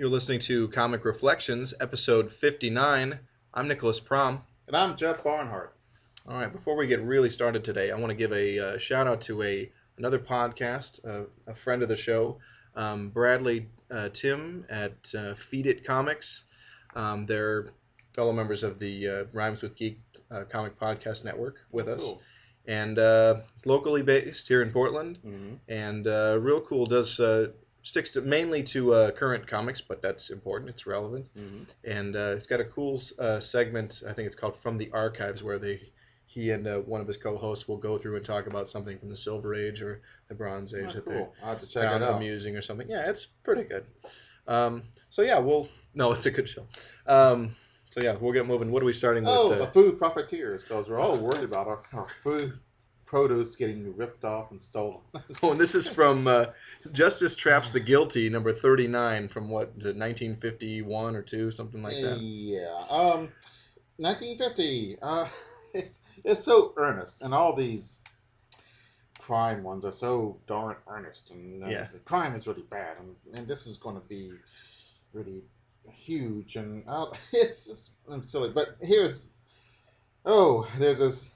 You're listening to Comic Reflections, episode 59. I'm Nicholas Prom. And I'm Jeff Barnhart. All right, before we get really started today, I want to give a shout out to another podcast, a friend of the show, Bradley Tim at Feed It Comics. They're fellow members of the Rhymes with Geek Comic Podcast Network with us. Cool. And locally based here in Portland. Mm-hmm. And real cool, sticks mainly to current comics, but that's important. It's relevant. Mm-hmm. And it's got a cool segment, I think it's called From the Archives, where he and one of his co-hosts will go through and talk about something from the Silver Age or the Bronze Age that Cool. I'll have to check found it out. amusing or something. Yeah, it's pretty good. It's a good show. We'll get moving. What are we starting with? The food profiteers, because we're all worried about our food produce getting ripped off and stolen. And this is from Justice Traps the Guilty, number 39, from what, is it 1951 or 2, something like that? Yeah. 1950. It's so earnest, and all these crime ones are so darn earnest, and the crime is really bad, and this is going to be really huge, and it's just silly. But there's this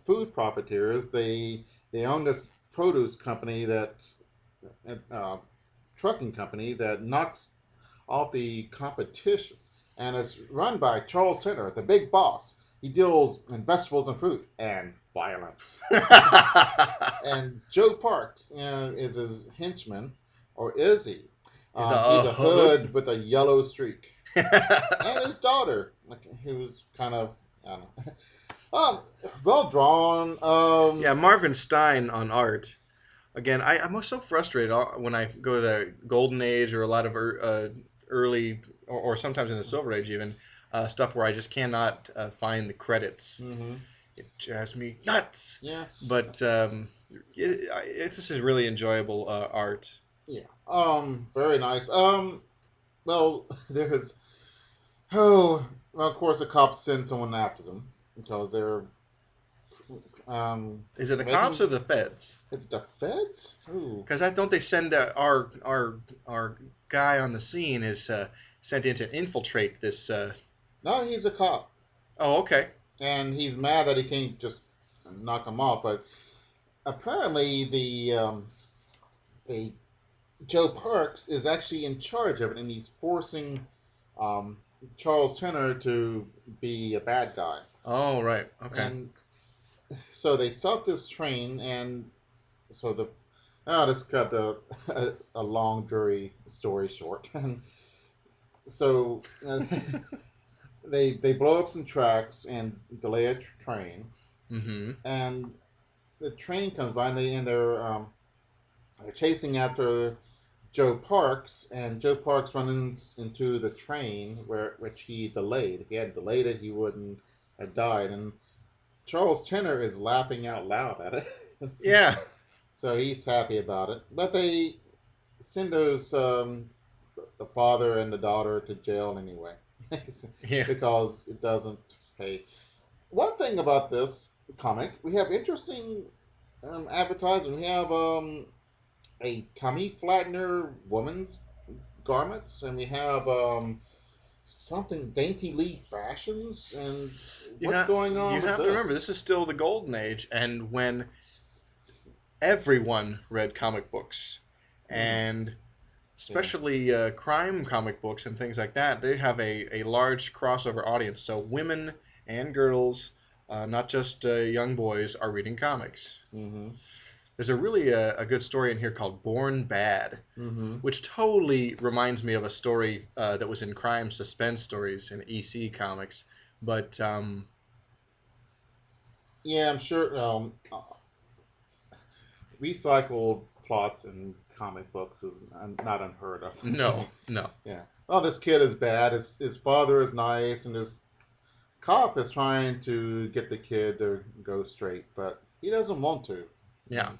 food profiteers. They own this produce company trucking company that knocks off the competition, and it's run by Charles Center, the big boss. He deals in vegetables and fruit and violence. And Joe Parks is his henchman, or is he? He's a hood with a yellow streak. And his daughter, who's kind of, I don't know. Well drawn. Marvin Stein on art. Again, I'm so frustrated when I go to the Golden Age or a lot of early, or sometimes in the Silver Age even, stuff where I just cannot find the credits. Mm-hmm. It drives me nuts. Yeah. But this is really enjoyable art. Yeah. Very nice. Of course the cops send someone after them because they're is it the cops or the feds? Is it the feds? Because don't they send our guy on the scene is sent in to infiltrate this? No, he's a cop. Oh, okay. And he's mad that he can't just knock him off, but apparently the Joe Parks is actually in charge of it, and he's forcing Charles Tenner to be a bad guy. Oh, right. Okay. And so they stop this train, and so this cut a long, dreary story short. And so they blow up some tracks and delay a train. Mm-hmm. And the train comes by, and they're chasing after Joe Parks, and Joe Parks runs into the train which he delayed. If he had delayed it, he wouldn't have died. And Charles Tenner is laughing out loud at it. Yeah. So he's happy about it. But they send those the father and the daughter to jail anyway. Yeah. Because it doesn't pay. One thing about this comic, we have interesting advertising. We have a tummy flattener woman's garments, and we have something Dainty Lee fashions, and what's going on with this? You have to remember, this is still the Golden Age, and when everyone read comic books, and especially crime comic books and things like that, they have a large crossover audience. So women and girls, not just young boys, are reading comics. Mm-hmm. There's a really a good story in here called Born Bad, which totally reminds me of a story that was in Crime Suspense Stories in EC Comics. But yeah, I'm sure recycled plots in comic books is not unheard of. No. Yeah. Well, this kid is bad. His father is nice, and his cop is trying to get the kid to go straight, but he doesn't want to. Yeah.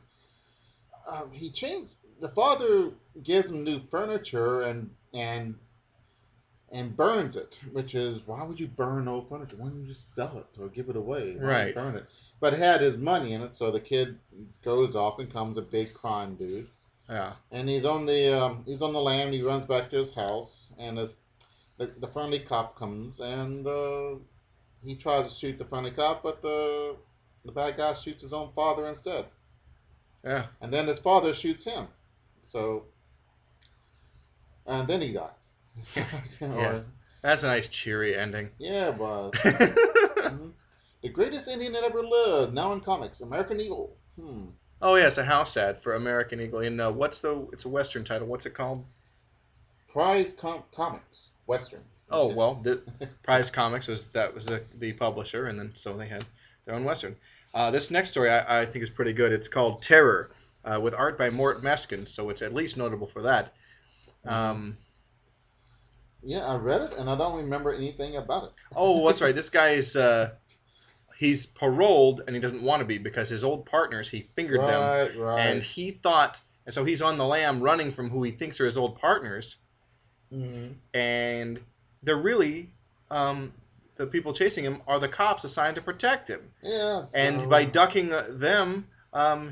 The father gives him new furniture and burns it, which is, why would you burn old furniture? Why don't you just sell it or give it away? Right. Burn it. But it had his money in it, so the kid goes off and becomes a big crime dude. Yeah. And he's on the land. He runs back to his house, and the friendly cop comes, and he tries to shoot the friendly cop, but the bad guy shoots his own father instead. Yeah. And then his father shoots him. So, and then he dies. Yeah. That's a nice cheery ending. Yeah, it was. The greatest Indian that ever lived. Now in comics, American Eagle. Oh yeah, it's a house ad for American Eagle. And it's a Western title. What's it called? Prize Comics Western. Oh well, the Prize Comics was the publisher, and then so they had their own Western. This next story I think is pretty good. It's called Terror, with art by Mort Meskin, so it's at least notable for that. Yeah, I read it, and I don't remember anything about it. Oh, that's right. This guy is he's paroled, and he doesn't want to be because his old partners, he fingered them, and he thought, and so he's on the lam running from who he thinks are his old partners, and they're really the people chasing him are the cops assigned to protect him. Yeah. And by ducking them,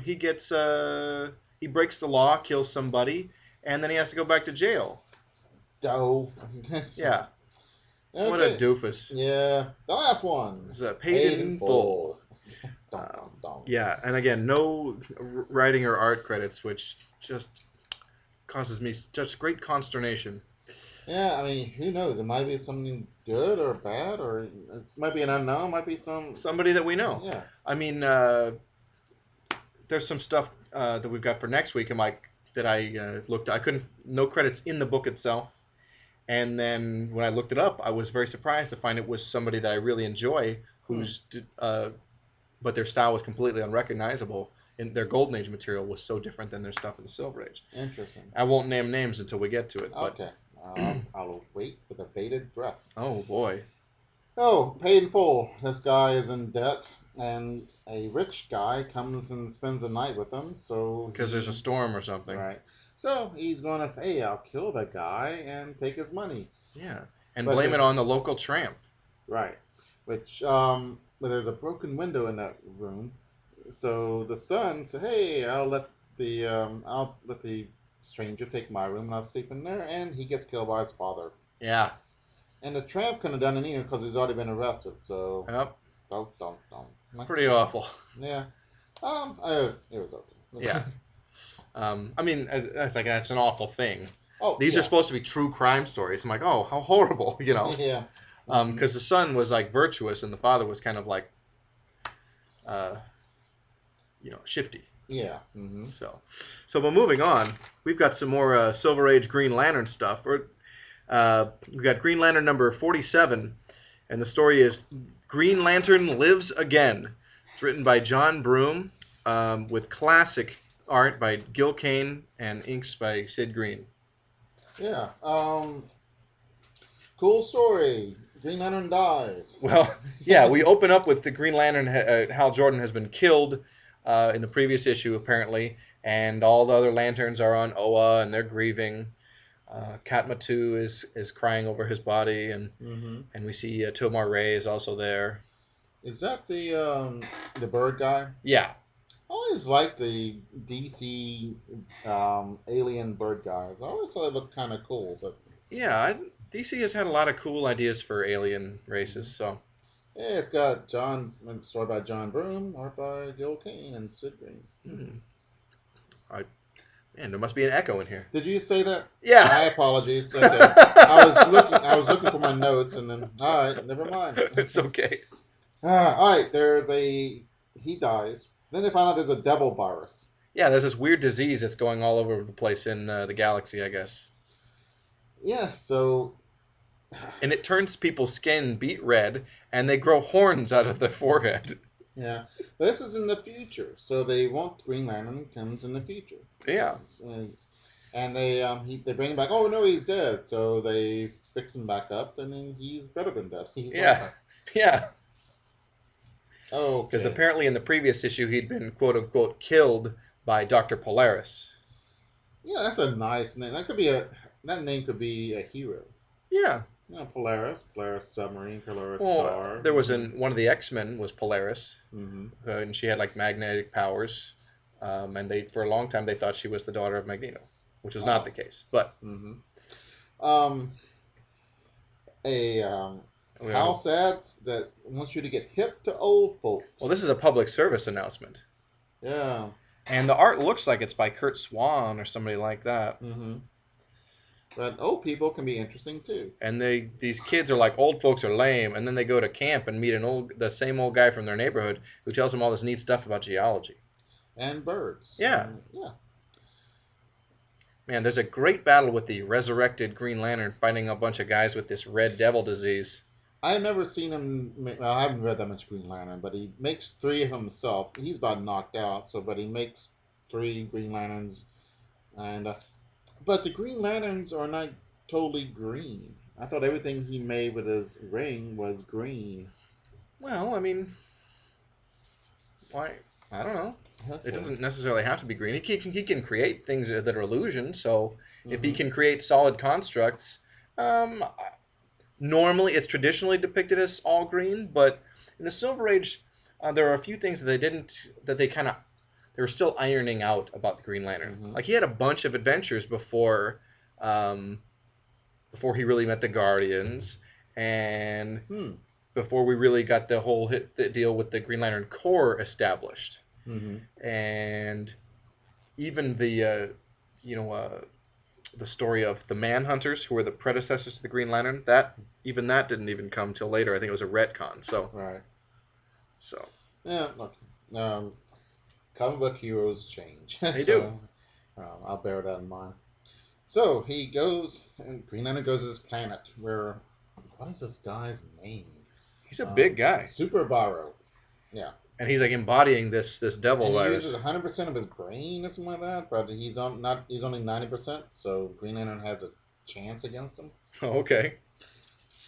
he gets he breaks the law, kills somebody, and then he has to go back to jail. Yeah. Okay. What a doofus. Yeah. The last one. Is paid in full. Yeah, and again, no writing or art credits, which just causes me such great consternation. Yeah, I mean, who knows? It might be something good or bad, or it might be an unknown. It might be somebody that we know. Yeah. I mean, there's some stuff that we've got for next week. That I looked. I couldn't. No credits in the book itself. And then when I looked it up, I was very surprised to find it was somebody that I really enjoy, but their style was completely unrecognizable. And their Golden Age material was so different than their stuff in the Silver Age. Interesting. I won't name names until we get to it. Okay. I'll wait with a bated breath. Oh, boy. Oh, paid in full. This guy is in debt, and a rich guy comes and spends the night with him. Because there's a storm or something. Right. So he's going to say, hey, I'll kill the guy and take his money. Yeah. And blame it on the local tramp. Right. Which, but there's a broken window in that room. So the son said, hey, I'll let the stranger take my room and I'll sleep in there. And he gets killed by his father. Yeah. And the tramp couldn't have done it either because he's already been arrested. So. Yep. Don't. Pretty awful. Yeah. It was okay. Yeah. I mean, I think that's an awful thing. Oh, These are supposed to be true crime stories. I'm like, oh, how horrible, you know. Yeah. Because the son was like virtuous and the father was kind of like, shifty. Yeah. So, but moving on, we've got some more Silver Age Green Lantern stuff. We've got Green Lantern number 47, and the story is Green Lantern Lives Again. It's written by John Broome, with classic art by Gil Kane and inks by Sid Green. Yeah. Cool story. Green Lantern dies. Well, yeah, we open up with the Green Lantern. Hal Jordan has been killed in the previous issue, apparently, and all the other Lanterns are on Oa, and they're grieving. Katmatu is crying over his body, and we see Tomar Ray is also there. Is that the bird guy? Yeah. I always liked the DC alien bird guys. I always thought they looked kind of cool, but yeah, DC has had a lot of cool ideas for alien races. So yeah, it's got story by John Broome, art by Gil Kane and Sid Green. Man, there must be an echo in here. Did you say that? Yeah. My apologies. Okay. I was looking for my notes, and then all right, never mind. It's okay. All right, he dies. Then they find out there's a devil virus. Yeah, there's this weird disease that's going all over the place in the galaxy, I guess. Yeah, so... And it turns people's skin beet red, and they grow horns out of their forehead. Yeah, but this is in the future, so they want Green Lantern comes in the future. Yeah. And they bring him back. Oh, no, he's dead. So they fix him back up, and then he's better than dead. Yeah. Oh, because apparently in the previous issue he'd been quote unquote killed by Dr. Polaris. Yeah, that's a nice name. That name could be a hero. Yeah. Polaris submarine, Polaris star. There was one of the X-Men was Polaris, and she had like magnetic powers. And for a long time they thought she was the daughter of Magneto, which was not Oh. the case. But Mm-hmm. Um, a well, house ad that wants you to get hip to old folks. this is a public service announcement, Yeah. and the art looks like it's by Kurt Swan or somebody like that. Mm-hmm. But old people can be interesting too. And these kids are like, old folks are lame, and then they go to camp and meet the same old guy from their neighborhood who tells them all this neat stuff about geology. And birds. Yeah. Yeah. Man, there's a great battle with the resurrected Green Lantern fighting a bunch of guys with this red devil disease. I've never seen him. Well, I haven't read that much Green Lantern, but he makes 3 of himself. He's about knocked out, but he makes 3 Green Lanterns, and but the Green Lanterns are not totally green. I thought everything he made with his ring was green. Well, I mean, why? I don't know. Okay. It doesn't necessarily have to be green. He can create things that are illusions. So if he Mhm. can create solid constructs, um, normally it's traditionally depicted as all green. But in the Silver Age, there are a few things that they were still ironing out about the Green Lantern. Mhm. Like he had a bunch of adventures um, before he really met the Guardians, and Hmm. before we really got the deal with the Green Lantern Corps established, Mhm. and even the story of the Manhunters, who were the predecessors to the Green Lantern, that didn't even come till later. I think it was a retcon. Right. So Yeah. Look. Comic book heroes change. they So do. I'll bear that in mind. So he goes, and Green Lantern goes to this planet where, what is this guy's name? He's a big guy, Super Barrow. Yeah. and he's like embodying this devil And he virus. uses 100% of his brain or something like that, but he's only 90%, so Green Lantern has a chance against him. Oh, okay.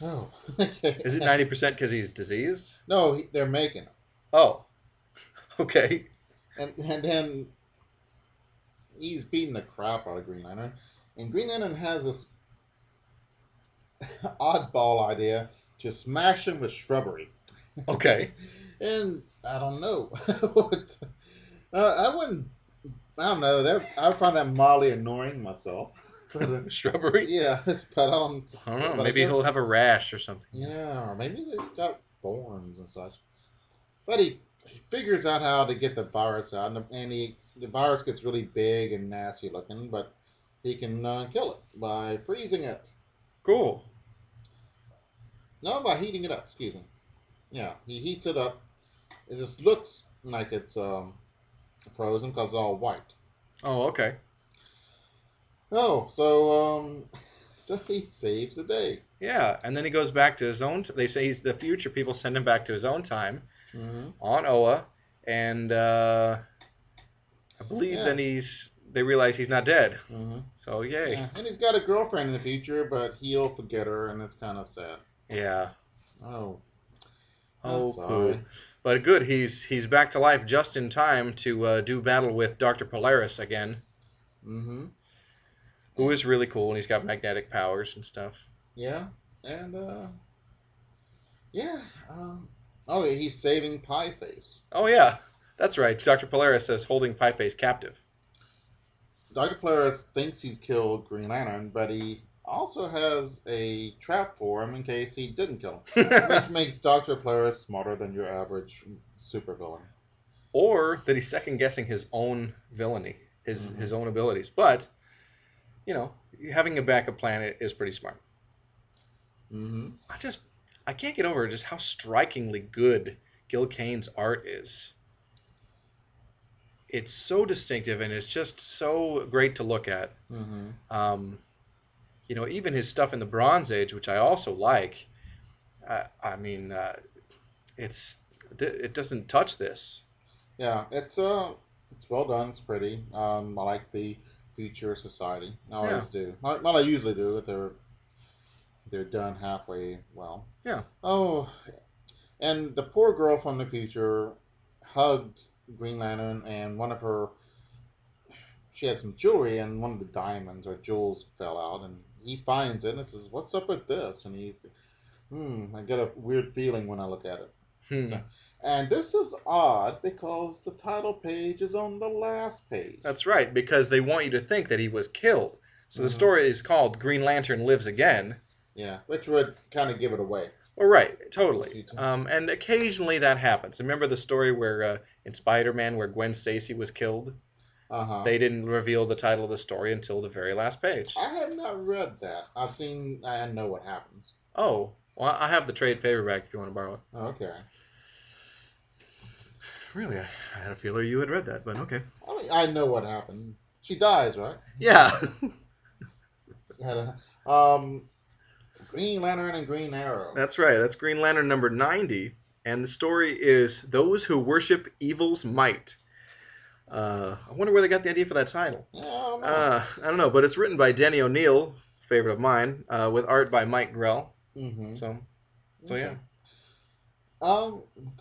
Oh, okay. Is it 90% because he's diseased? No, they're making him. Oh, okay. And then he's beating the crap out of Green Lantern. And Green Lantern has this oddball idea to smash him with shrubbery. Okay. And I don't know. What, I wouldn't. I don't know. I find that mildly annoying myself. Shrubbery? Yeah, but I don't. I don't know. But I Maybe guess- he'll have a rash or something. Yeah, or maybe it's got thorns and such. But he figures out how to get the virus out, and the virus gets really big and nasty looking, but he can kill it by freezing it. Cool. No, by heating it up. Excuse me. Yeah, he heats it up. It just looks like it's frozen because it's all white. Oh, okay. Oh, so he saves the day. Yeah, and then he goes back to his own. They say he's the future. People send him back to his own time Mm-hmm. on Oa, and I believe Yeah. then they realize he's not dead. Mm-hmm. So yay. Yeah, and he's got a girlfriend in the future, but he'll forget her, and it's kind of sad. Yeah. Oh, Oh, sorry. cool. But good, he's back to life just in time to do battle with Dr. Polaris again, Mm-hmm. who is really cool, and he's got magnetic powers and stuff. Yeah, and yeah. Oh, yeah, he's saving Pie Face. Oh yeah, that's right. Dr. Polaris says holding Pieface captive. Dr. Polaris thinks he's killed Green Lantern, but he also has a trap for him in case he didn't kill him, which makes Dr. Polaris smarter than your average supervillain. Or that he's second guessing his own villainy, his own abilities. But having a backup plan is pretty smart. Mm-hmm. I can't get over just how strikingly good Gil Kane's art is. It's so distinctive and it's just so great to look at. Mm-hmm. Even his stuff in the Bronze Age, which I also like. It doesn't touch this. Yeah, it's well done. It's pretty. I like the Future Society. I always do. Well, I usually do if they're done halfway well. Yeah. Oh, and the poor girl from the future hugged Green Lantern, and she had some jewelry, and one of the diamonds or jewels fell out, and he finds it and says, "What's up with this?" And I get a weird feeling when I look at it. Hmm. And this is odd because the title page is on the last page. That's right, because they want you to think that he was killed. So the story is called Green Lantern Lives Again. Yeah, which would kind of give it away. Well, right, totally. And occasionally that happens. Remember the story where in Spider-Man where Gwen Stacy was killed? They didn't reveal the title of the story until the very last page. I have not read that. I know what happens. Oh, well, I have the trade paperback if you want to borrow it. Okay. Really, I had a feeling you had read that, but okay. I mean, I know what happened. She dies, right? Yeah. Green Lantern and Green Arrow. That's right. That's Green Lantern number 90. And the story is Those Who Worship Evil's Might. I wonder where they got the idea for that title. Yeah, I don't know, but it's written by Denny O'Neil, favorite of mine, with art by Mike Grell. Mm-hmm. So Okay. Yeah.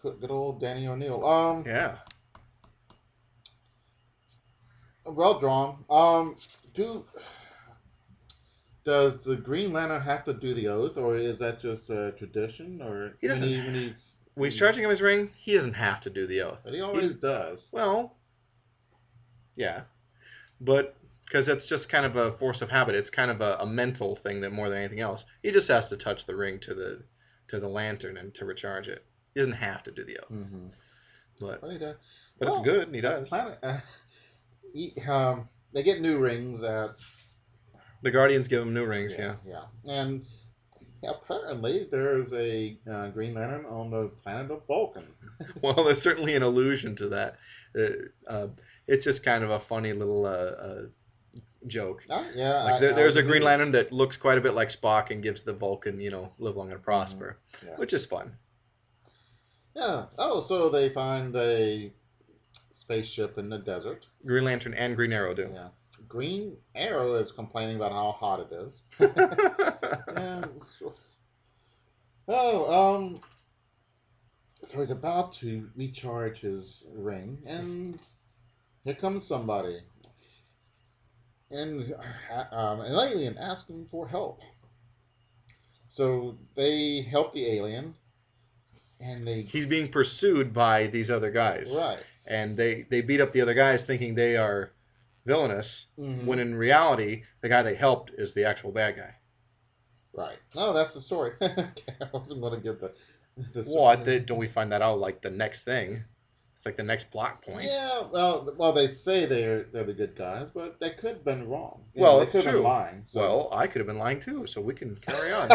Good old Danny O'Neil. Yeah. Well drawn. Does the Green Lantern have to do the oath, or is that just a tradition? Or He doesn't. when he's charging him his ring, he doesn't have to do the oath. But he always does. Well, yeah, but because it's just kind of a force of habit. It's kind of a mental thing that more than anything else. He just has to touch the ring to the lantern and to recharge it. He doesn't have to do the oath. Mm-hmm. But he does. It's good, and he does. They get new rings at. The Guardians give him new rings, yeah. And apparently there's a Green Lantern on the planet of Vulcan. Well, there's certainly an allusion to that. It's just kind of a funny little joke. Yeah. There's a Green Lantern that looks quite a bit like Spock and gives the Vulcan, live long and prosper, which is fun. Yeah. Oh, so they find a spaceship in the desert. Green Lantern and Green Arrow do. Yeah. Green Arrow is complaining about how hot it is. So he's about to recharge his ring, and here comes somebody. And an alien asking for help. So they help the alien, and he's being pursued by these other guys. Right. And they beat up the other guys thinking they are villainous, when in reality, the guy they helped is the actual bad guy. Right. No, that's the story. I wasn't going to get the What? Don't we find that out like the next thing? It's like the next plot point. Yeah, well, they say they're the good guys, but they could have been wrong. Well, they it's could have true. been lying. So. Well, I could have been lying too, so we can carry on.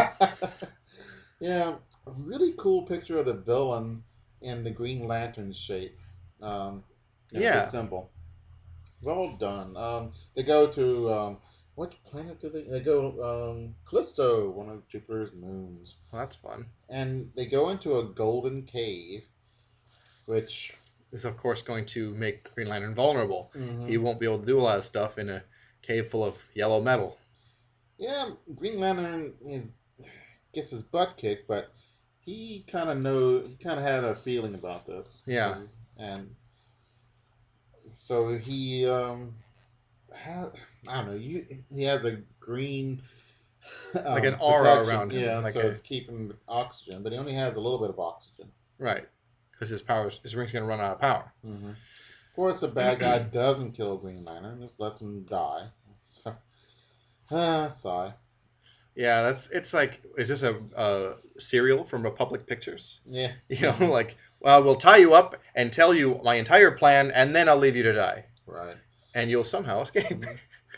Yeah, a really cool picture of the villain in the Green Lantern shape. Yeah. Symbol. Well done. They go to what planet do they? They go Callisto, one of Jupiter's moons. Well, that's fun. And they go into a golden cave, which is of course going to make Green Lantern vulnerable. Mm-hmm. He won't be able to do a lot of stuff in a cave full of yellow metal. Yeah, Green Lantern gets his butt kicked, but he kind of had a feeling about this. Yeah. And so he I don't know, he has a green like an aura around him. Yeah, like to keep him oxygen, but he only has a little bit of oxygen. Right. Because his ring's going to run out of power. Mm-hmm. Of course, the bad guy doesn't kill Green Lantern; just lets him die. So, sigh. Yeah, it's like, is this a serial from Republic Pictures? Yeah. Like, well, we'll tie you up and tell you my entire plan, and then I'll leave you to die. Right. And you'll somehow escape.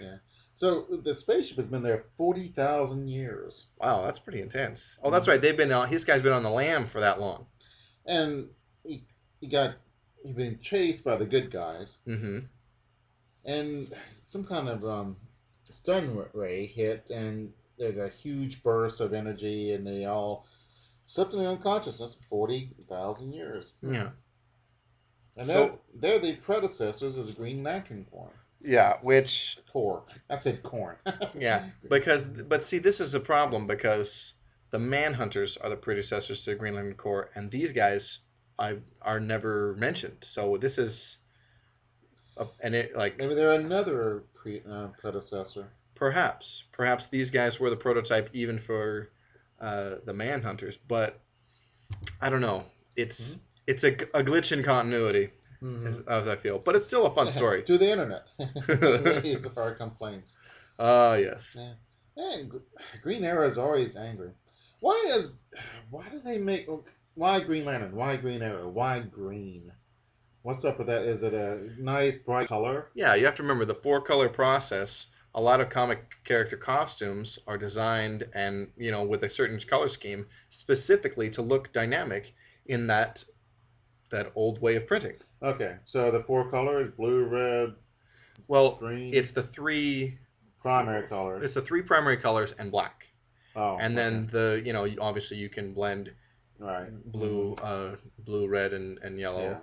Yeah. So the spaceship has been there 40,000 years. Wow, that's pretty intense. Oh, that's right. This guy's been on the lam for that long. And he'd been chased by the good guys. Mm-hmm. And some kind of stun ray hit, and there's a huge burst of energy, and they all slipped into unconsciousness for 40,000 years. Yeah. And they're the predecessors of the Green Lantern Corps. Yeah, which... Corps. I said corn. Yeah, but see, this is a problem because the Manhunters are the predecessors to the Green Lantern Corps, and these guys are never mentioned. So this is... Maybe they're another predecessor. Perhaps these guys were the prototype even for the Manhunters, but I don't know. it's it's a glitch in continuity, as I feel, but it's still a fun story. To the internet. Raise our complaints. Yes. Yeah. And Green Arrow is always angry. Why do they make, why Green Lantern? Why Green Arrow? Why green? What's up with that? Is it a nice bright color? Yeah, you have to remember the 4-color process. A lot of comic character costumes are designed and, with a certain color scheme specifically to look dynamic in that old way of printing. Okay, so the 4 colors, blue, red, Well, green. it's the three primary colors. It's the 3 primary colors and black. Oh. And then obviously you can blend right. blue, blue, red, and yellow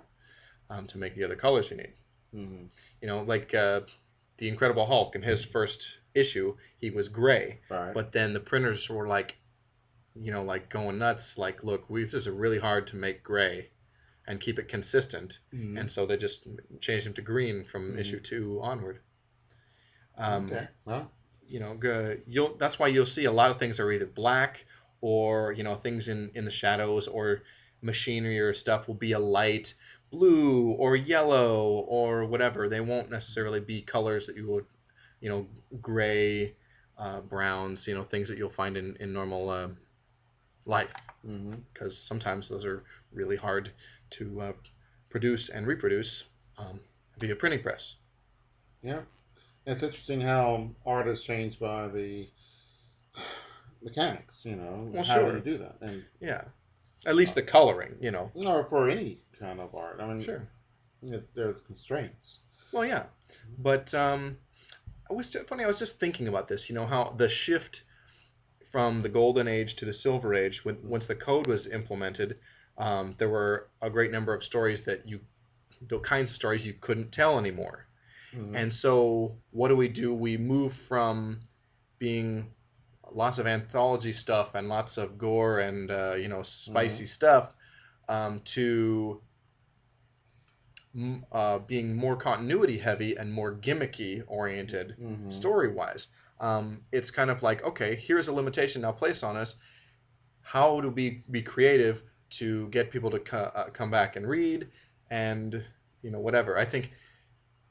to make the other colors you need. Mm-hmm. Like the Incredible Hulk in his first issue, he was gray. Right. But then the printers were like going nuts. Like, look, this is really hard to make gray and keep it consistent. Mm-hmm. And so they just changed him to green from issue 2 onward. Okay. Well. That's why you'll see a lot of things are either black or things in the shadows or machinery or stuff will be a light blue or yellow or whatever. They won't necessarily be colors that you would, gray, browns, things that you'll find in normal life. Because sometimes those are really hard to produce and reproduce via printing press. Yeah. It's interesting how art is changed by the mechanics, Well, how sure. do you do that? And yeah, at least the coloring, or for any kind of art. I mean, sure. There's constraints. Well, yeah, but it was funny. I was just thinking about this. How the shift from the Golden Age to the Silver Age, once the code was implemented, there were a great number of stories the kinds of stories you couldn't tell anymore. And so what do? We move from being lots of anthology stuff and lots of gore and spicy stuff to being more continuity heavy and more gimmicky oriented story wise. It's kind of like, okay, here's a limitation now placed on us. How do we be creative to get people to come back and read and whatever. I think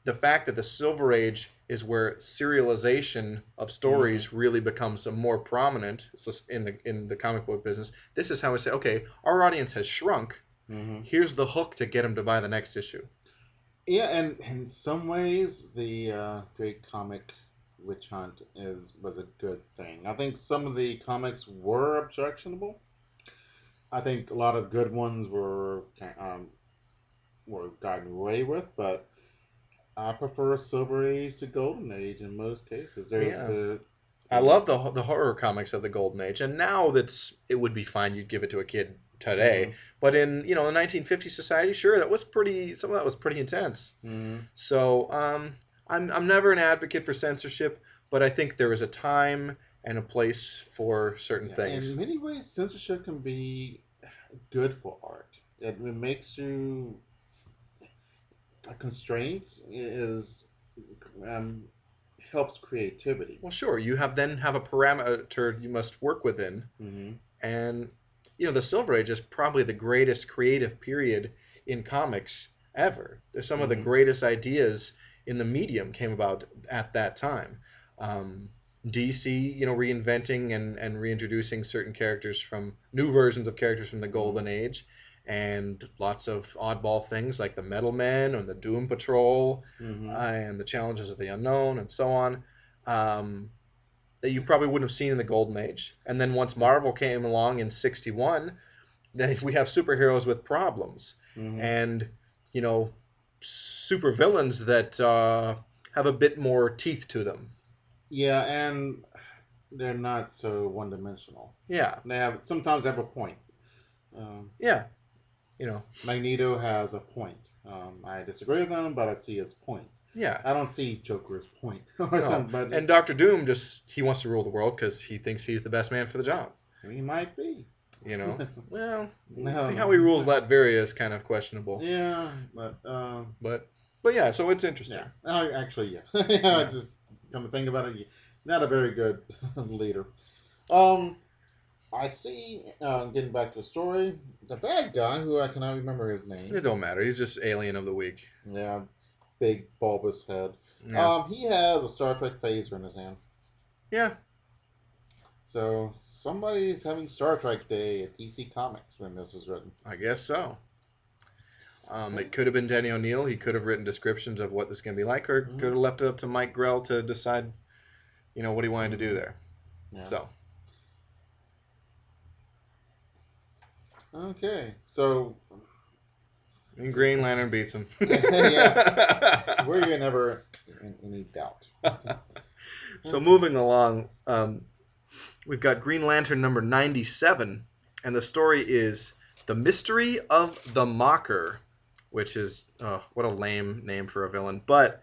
the fact that the Silver Age is where serialization of stories really becomes more prominent in the comic book business. This is how I say, okay, our audience has shrunk. Here's the hook to get them to buy the next issue. Yeah, and in some ways, the Great Comic Witch Hunt was a good thing. I think some of the comics were objectionable. I think a lot of good ones were gotten away with, but I prefer Silver Age to Golden Age in most cases. I love the horror comics of the Golden Age, and now it would be fine. You'd give it to a kid today, but in the 1950s society, sure, some of that was pretty intense. So I'm never an advocate for censorship, but I think there is a time and a place for certain things. In many ways, censorship can be good for art. It makes you constraints helps creativity. Well, sure. You then have a parameter you must work within, and the Silver Age is probably the greatest creative period in comics ever. There's some of the greatest ideas in the medium came about at that time. DC, reinventing and reintroducing certain characters from new versions of characters from the Golden Age. And lots of oddball things like the Metal Men or the Doom Patrol and the Challenges of the Unknown and so on that you probably wouldn't have seen in the Golden Age. And then once Marvel came along in '61, then we have superheroes with problems and super villains that have a bit more teeth to them. Yeah, and they're not so one-dimensional. Yeah, sometimes they have a point. Magneto has a point. I disagree with him, but I see his point. Yeah. I don't see Joker's point or something. But and Dr. Doom he wants to rule the world because he thinks he's the best man for the job. He might be. Well, see how he rules Latveria is kind of questionable. Yeah, but yeah, so it's interesting. Yeah. Actually, yeah. I just come to think about it, not a very good leader. I see, getting back to the story, the bad guy, who I cannot remember his name. It don't matter. He's just alien of the week. Yeah, big bulbous head. Yeah. He has a Star Trek phaser in his hand. Yeah. So somebody's having Star Trek Day at DC Comics when this is written. I guess so. It could have been Danny O'Neill. He could have written descriptions of what this is going to be like, or could have left it up to Mike Grell to decide, what he wanted to do there. Yeah. So. Okay, so. And Green Lantern beats him. Yeah. We're never in any doubt. So moving along, we've got Green Lantern number 97, and the story is The Mystery of the Mocker, which is, what a lame name for a villain. But,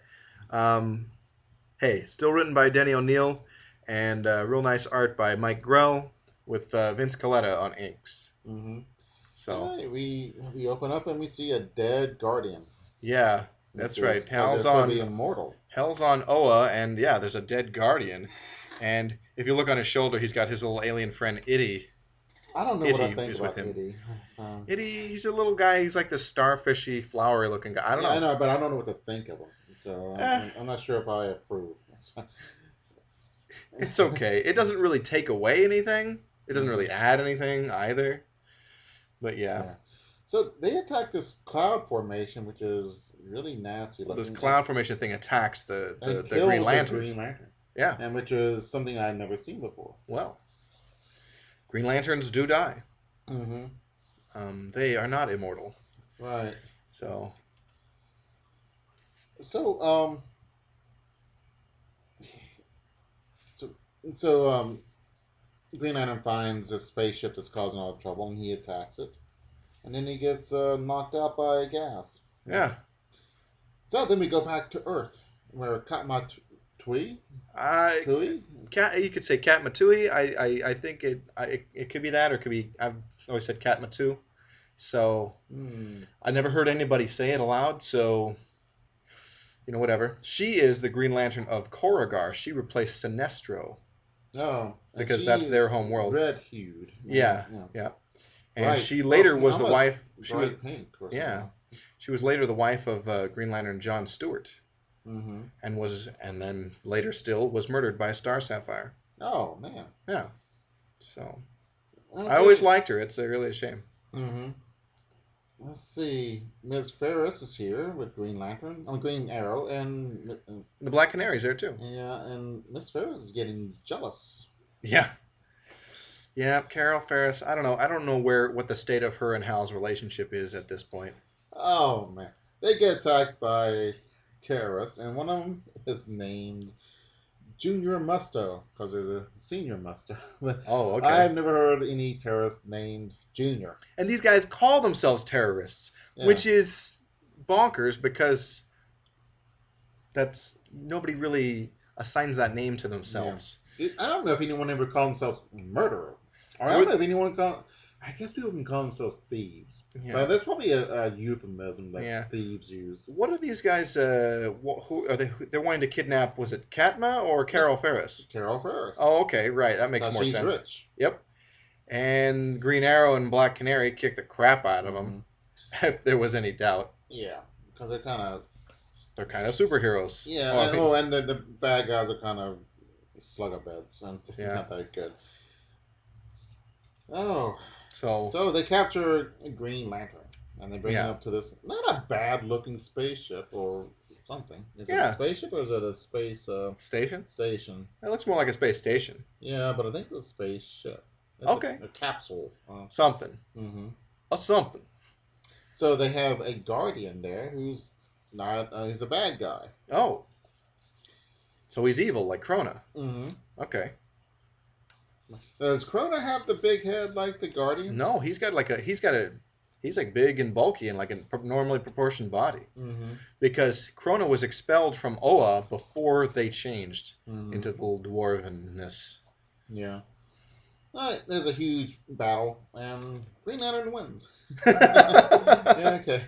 hey, still written by Denny O'Neill, and real nice art by Mike Grell with Vince Colletta on inks. Mm-hmm. So right, we open up and we see a dead Guardian. Yeah, that's right. Hell's on immortal. Hell's on Oa, and yeah, there's a dead Guardian. And if you look on his shoulder, he's got his little alien friend Itty. I don't know what I think about Itty. So. Itty, he's a little guy. He's like the starfishy, flowery looking guy. I don't know. I know, but I don't know what to think of him. So I'm not sure if I approve. It's okay. It doesn't really take away anything. It doesn't really add anything either. But yeah. So they attack this cloud formation, which is really nasty looking. This cloud formation thing attacks the Green Lanterns. Yeah. And which is something I'd never seen before. Well, Green Lanterns do die. Mm-hmm. They are not immortal. Right. So Green Lantern finds a spaceship that's causing all the trouble, and he attacks it. And then he gets knocked out by gas. Yeah. So then we go back to Earth, where Katmatui? You could say Katmatui. I think it could be that, or it could be, I've always said Katmatu. So I never heard anybody say it aloud, so whatever. She is the Green Lantern of Koragar. She replaced Sinestro. Oh. Because that's their home world. Red-hued. Yeah. And she later was the wife. She was pink. She was later the wife of Green Lantern John Stewart. Mm-hmm. And then later still was murdered by Star Sapphire. Oh man. Yeah. So I always liked her. It's really a shame. Mm-hmm. Let's see. Ms. Ferris is here with Green Lantern, Green Arrow, and the Black Canary's there too. Yeah, and Ms. Ferris is getting jealous. Yeah. Yeah, Carol Ferris. I don't know. I don't know what the state of her and Hal's relationship is at this point. Oh man, they get attacked by terrorists, and one of them is named Junior Musto because there's a Senior Musto. Oh, okay. I've never heard any terrorist named Junior. And these guys call themselves terrorists, which is bonkers because nobody really assigns that name to themselves. Yeah. I don't know if anyone ever called themselves murderer. Or I don't know if anyone I guess people can call themselves thieves. Yeah. But there's probably a euphemism that thieves use. What are these guys? Who are they? They're wanting to kidnap. Was it Katma or Carol Ferris? Carol Ferris. Oh, okay, right. That makes more sense. She's rich. Yep. And Green Arrow and Black Canary kicked the crap out of them, if there was any doubt. Yeah, because they're kind of superheroes. Yeah, and the bad guys are kind of slugabeds, and they're not that good. Oh. So they capture a Green Lantern, and they bring him up to this, not a bad-looking spaceship or something. Is it a spaceship or is it a space... Station? Station. It looks more like a space station. Yeah, but I think it's a spaceship. It's okay. A capsule. Something. Mm-hmm. A something. So they have a Guardian there who's not... he's a bad guy. Oh. So he's evil, like Kona. Mm-hmm. Okay. Does Kona have the big head like the Guardians? No, he's like big and bulky and like a normally proportioned body. Mm-hmm. Because Kona was expelled from Oa before they changed into the little dwarvenness. Yeah. All right, there's a huge battle, and Green Lantern wins. Yeah, okay.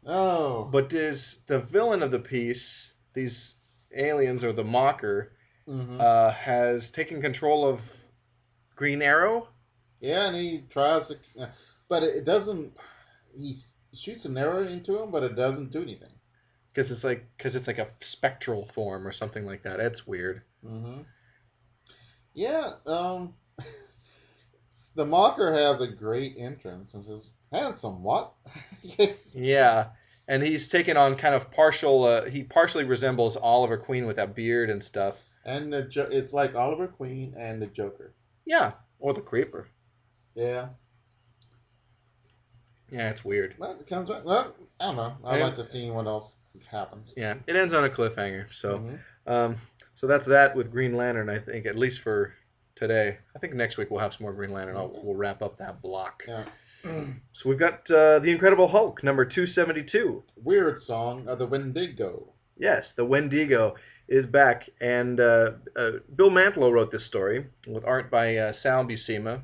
Oh. But does the villain of the piece, these aliens or the Mocker, has taken control of Green Arrow. Yeah, and he tries to, but it doesn't. He shoots an arrow into him, but it doesn't do anything. Because it's like a spectral form or something like that. It's weird. Hmm. Yeah. The Mocker has a great entrance and says, "Handsome, what?" Yes. Yeah, and he's taken on kind of partial. He partially resembles Oliver Queen with that beard and stuff. And it's like Oliver Queen and the Joker. Yeah, or the Creeper. Yeah. Yeah, it's weird. Well, it comes back. Well, I don't know. I'd like to see what else happens. Yeah, it ends on a cliffhanger. So, Hmm. so that's that with Green Lantern. I think at least for today. I think next week we'll have some more Green Lantern. We'll wrap up that block. Yeah. So we've got the Incredible Hulk number 272. Weird song of the Wendigo. Yes, the Wendigo is back, and Bill Mantlo wrote this story with art by Sal Buscema.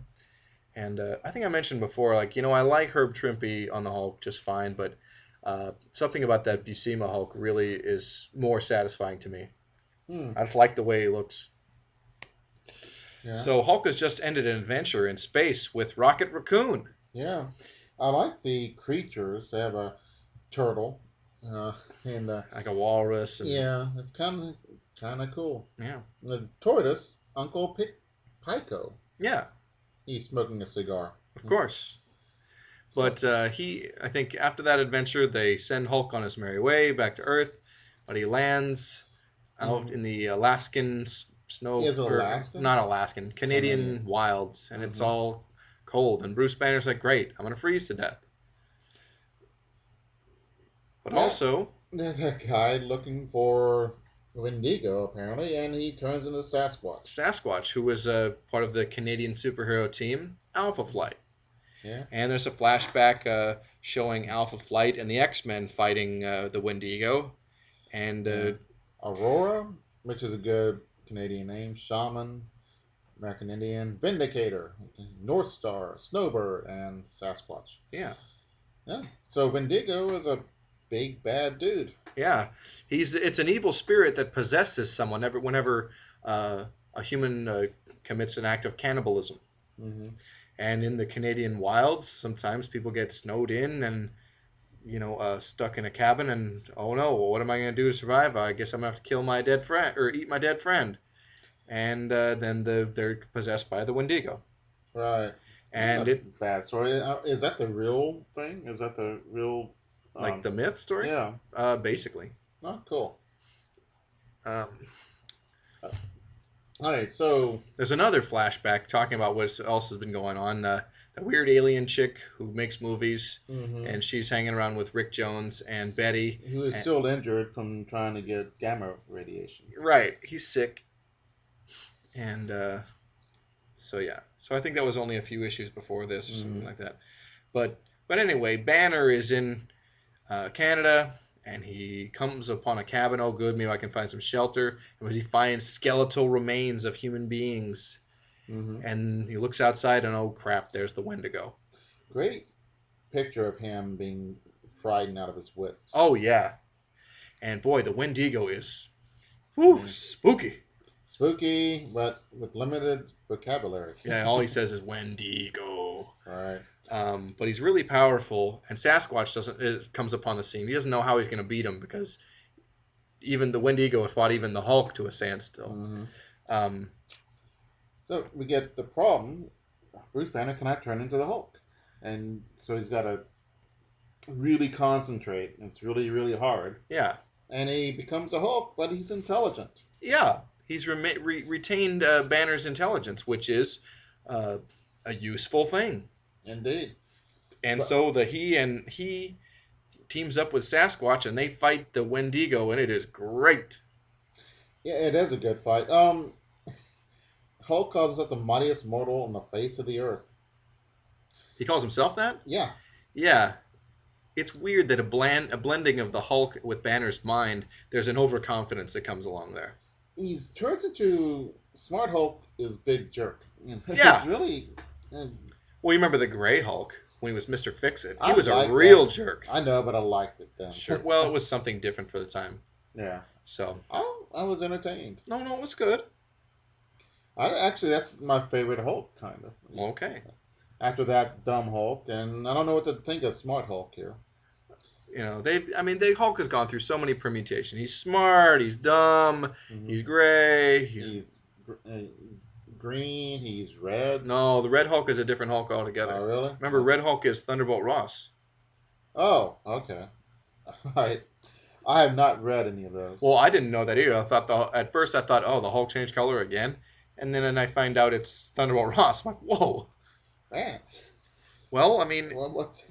And I think I mentioned before, like, I like Herb Trimpe on the Hulk just fine, but something about that Buscema Hulk really is more satisfying to me. I just like the way he looks. Yeah. So Hulk has just ended an adventure in space with Rocket Raccoon. Yeah, I like the creatures. They have a turtle and like a walrus. And... yeah, it's kind of cool. Yeah. The tortoise, Uncle Pico. Yeah. He's smoking a cigar. Of course. But I think after that adventure, they send Hulk on his merry way back to Earth, but he lands out in the Alaskan snow. Is it Alaskan? Not Alaskan, Canadian wilds, and it's all cold. And Bruce Banner's like, "Great, I'm gonna freeze to death." But also, there's a guy looking for Wendigo apparently, and he turns into Sasquatch. Sasquatch, who was part of the Canadian superhero team Alpha Flight. Yeah. And there's a flashback showing Alpha Flight and the X-Men fighting the Wendigo. And Aurora, which is a good Canadian name, Shaman, American Indian, Vindicator, North Star, Snowbird, and Sasquatch. Yeah. Yeah. So Wendigo is a big bad dude. Yeah. It's an evil spirit that possesses someone whenever a human commits an act of cannibalism. Mm-hmm. And in the Canadian wilds, sometimes people get snowed in and, stuck in a cabin and, oh no, well, what am I going to do to survive? I guess I'm going to have to kill my dead friend or eat my dead friend. And then they're possessed by the Wendigo. Right. And bad story. Is that the real thing? Is that the real... like the myth story? Yeah. Basically. Oh, cool. All right, so there's another flashback talking about what else has been going on. The weird alien chick who makes movies, and she's hanging around with Rick Jones and Betty. Who is still injured from trying to get gamma radiation. Right, he's sick. And so I think that was only a few issues before this or something like that. But anyway, Banner is in Canada. And he comes upon a cabin. Oh, good, maybe I can find some shelter. And he finds skeletal remains of human beings. And he looks outside, and oh, crap, there's the Wendigo. Great picture of him being frightened out of his wits. Oh, yeah. And, boy, the Wendigo is spooky. Spooky, but with limited vocabulary. Yeah, all he says is Wendigo. Right. But he's really powerful, and Sasquatch comes upon the scene. He doesn't know how he's going to beat him because even the Wendigo fought even the Hulk to a standstill. So we get the problem. Bruce Banner cannot turn into the Hulk, and so he's got to really concentrate. It's really, really hard. Yeah. And he becomes a Hulk, but he's intelligent. Yeah. He's retained Banner's intelligence, which is a useful thing. Indeed. And so he teams up with Sasquatch, and they fight the Wendigo, and it is great. Yeah, it is a good fight. Hulk calls himself the mightiest mortal on the face of the earth. He calls himself that? Yeah. Yeah. It's weird that a blending of the Hulk with Banner's mind, there's an overconfidence that comes along there. He turns into... Smart Hulk is big jerk. Yeah. He's really... Well, you remember the Gray Hulk when he was Mr. Fix-It? He was a real jerk. I know, but I liked it then. Sure. Well, it was something different for the time. Yeah. So. I was entertained. No, it was good. Actually, that's my favorite Hulk, kind of. Okay. After that, dumb Hulk, and I don't know what to think of Smart Hulk here. They Hulk has gone through so many permutations. He's smart, he's dumb, Hmm he's gray, He's green. He's red. no, the Red Hulk is a different Hulk altogether. Oh, really? Remember, Red Hulk is Thunderbolt Ross. Oh, okay. I have not read any of those. Well, I didn't know that either. At first I thought, oh, the Hulk changed color again, and then I find out it's Thunderbolt Ross. I'm like, whoa. Man, Well, I mean, what's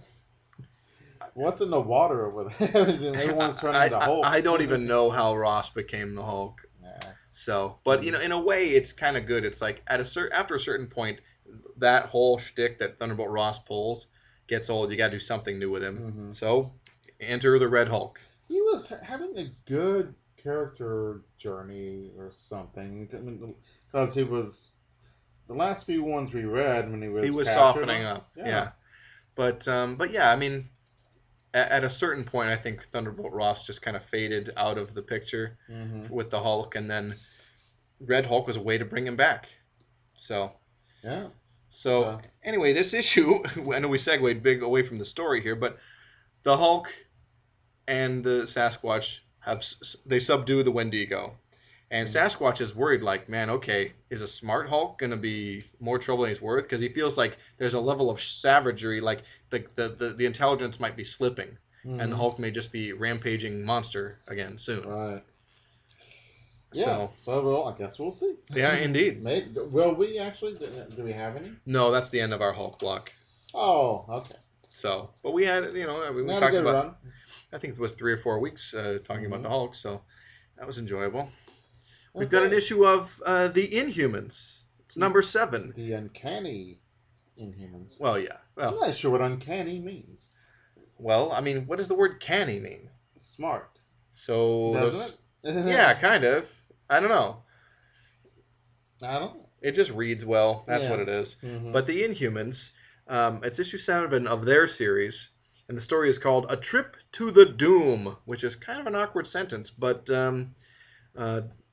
in the water over there? Everyone's turning into Hulks. I don't even know how Ross became the Hulk. Yeah. So, but in a way, it's kind of good. It's like after a certain point, that whole shtick that Thunderbolt Ross pulls gets old. You got to do something new with him. Mm-hmm. So, enter the Red Hulk. He was having a good character journey or something, because he was the last few ones we read when he was captured. Softening up. Yeah. Yeah. But yeah, I mean, at a certain point, I think Thunderbolt Ross just kind of faded out of the picture with the Hulk, and then Red Hulk was a way to bring him back. So, yeah. So anyway, this issue, I know we segued big away from the story here, but the Hulk and the Sasquatch they subdue the Wendigo. And Sasquatch is worried, like, man, okay, is a smart Hulk going to be more trouble than he's worth? Because he feels like there's a level of savagery, like the intelligence might be slipping, and the Hulk may just be rampaging monster again soon. Right. Yeah. So well, I guess we'll see. Yeah, indeed. Maybe, will we actually? Do we have any? No, that's the end of our Hulk block. Oh, okay. So, but we had, we had talked a good about. Run. I think it was 3 or 4 weeks talking about the Hulk, so that was enjoyable. We've Okay. got an issue of the Inhumans. It's number 7. The Uncanny Inhumans. Well, yeah. Well, I'm not sure what uncanny means. well, I mean, what does the word canny mean? Smart. So, Doesn't it? yeah, kind of. I don't know. I don't know. It just reads well. That's Yeah. what it is. Mhm. But the Inhumans, it's issue 7 of their series, and the story is called A Trip to the Doom, which is kind of an awkward sentence, but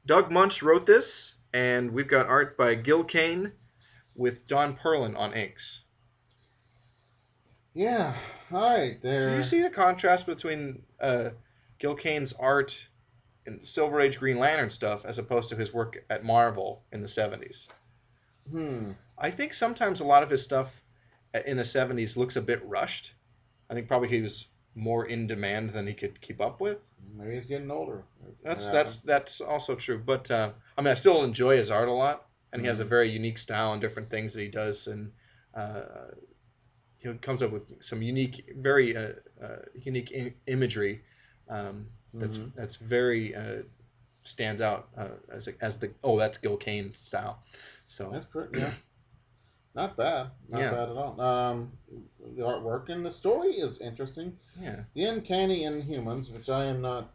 Doug Munch wrote this, and we've got art by Gil Kane with Don Perlin on inks. Yeah. All right. There. So you see the contrast between Gil Kane's art in Silver Age Green Lantern stuff as opposed to his work at Marvel in the 70s. I think sometimes a lot of his stuff in the 70s looks a bit rushed. I think probably he was more in demand than he could keep up with. Maybe he's getting older. That's also true. But I mean, I still enjoy his art a lot, and he has a very unique style and different things that he does, and he comes up with some unique, very unique imagery that's very stands out as the that's Gil Kane style. So that's pretty. Yeah. Not bad. Not bad at all. The artwork and the story is interesting. Yeah. The Uncanny Inhumans, which I am not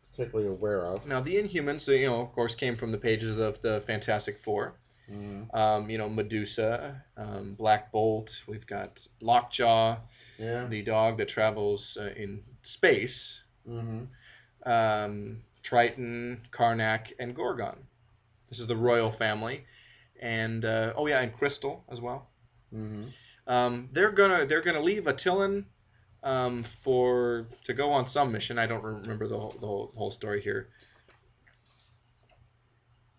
particularly aware of. Now, the Inhumans, of course, came from the pages of the Fantastic Four. Medusa, Black Bolt. We've got Lockjaw, the dog that travels in space. Triton, Karnak, and Gorgon. This is the royal family. And and Crystal as well. They're gonna leave Attilan to go on some mission. I don't remember the whole story here.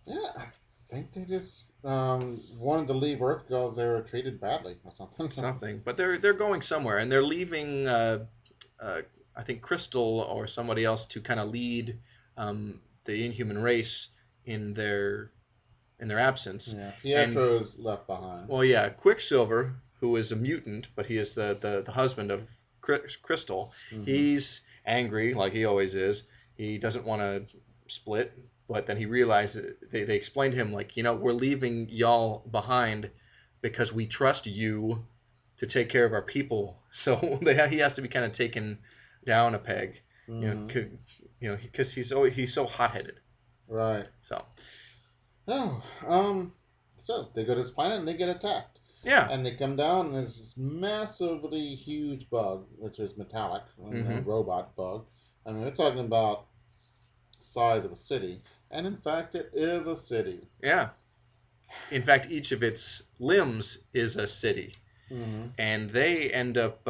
Yeah, I think they just wanted to leave Earth because they were treated badly or something. Something, but they're going somewhere, and they're leaving. I think Crystal or somebody else to kind of lead the Inhuman race in their absence. Yeah, Pietro's left behind. Well, yeah, Quicksilver, who is a mutant, but he is the husband of Crystal. He's angry, like he always is. He doesn't want to split, but then he realizes, they explain to him, like, we're leaving y'all behind because we trust you to take care of our people. So he has to be kind of taken down a peg, because he's so hot-headed. Right. So they go to this planet and they get attacked. Yeah. And they come down and there's this massively huge bug, which is metallic, a robot bug. I mean, we're talking about size of a city. And in fact, it is a city. Yeah. in fact, each of its limbs is a city, Mm-hmm. and they end up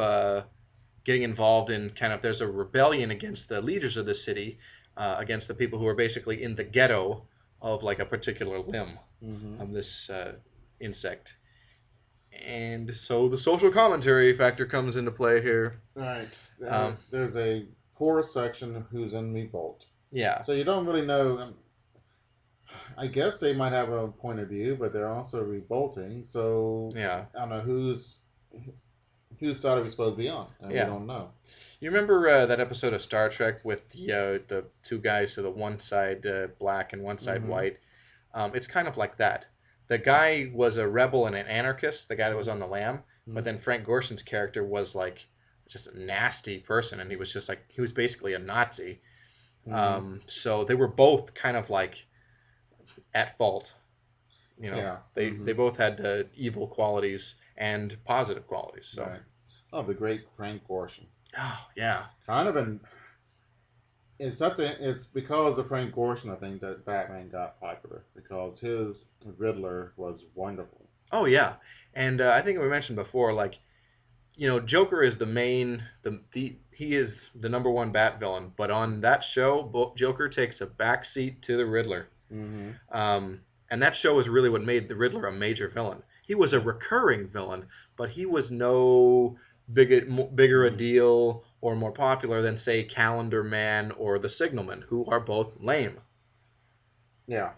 getting involved in kind of there's a rebellion against the leaders of the city, against the people who are basically in the ghetto of like a particular limb Mm-hmm. of this insect. And so the social commentary factor comes into play here. Right. Um, There's a poor section who's in revolt. yeah, So you don't really know. I guess they might have a point of view, but they're also revolting. So yeah, I don't know whose side are we supposed to be on, and we yeah. don't know. You remember that episode of Star Trek with the two guys, so the one side black and one side Mm-hmm. white? It's kind of like that. The guy was a rebel and an anarchist, the guy that was on the lam, but Mm-hmm. then Frank Gorshin's character was like just a nasty person, and he was just like he was basically a Nazi. Mm-hmm. So they were both kind of like at fault. Yeah. They Mm-hmm. both had evil qualities and positive qualities. So, Right. Oh, the great Frank Gorshin. oh yeah, Kind of an. It's up to. It's because of Frank Gorshin, I think, that Batman got popular because his Riddler was wonderful. oh yeah, and I think we mentioned before, like Joker is the main, he is the number one Bat villain, but on that show, Joker takes a backseat to the Riddler. Mm-hmm. And that show is really what made the Riddler a major villain. He was a recurring villain, but he was no bigger a Mm-hmm. deal or more popular than, say, Calendar Man or the Signalman, who are both lame. Yeah.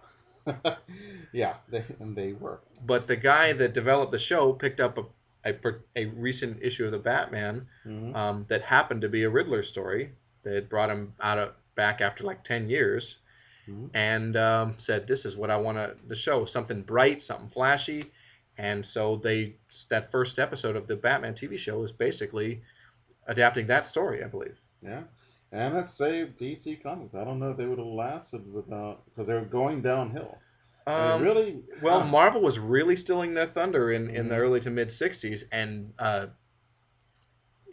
Yeah. They were. But the guy that developed the show picked up a recent issue of the Batman Mm-hmm. that happened to be a Riddler story that brought him back after like 10 years Mm-hmm. and said, "This is what I want to show, something bright, something flashy." And so that first episode of the Batman TV show is basically adapting that story, I believe. Yeah. And it saved DC Comics. I don't know if they would have lasted without because they were going downhill. They Um, really. well, Marvel was really stealing their thunder in the Mm-hmm. early to mid 60s, and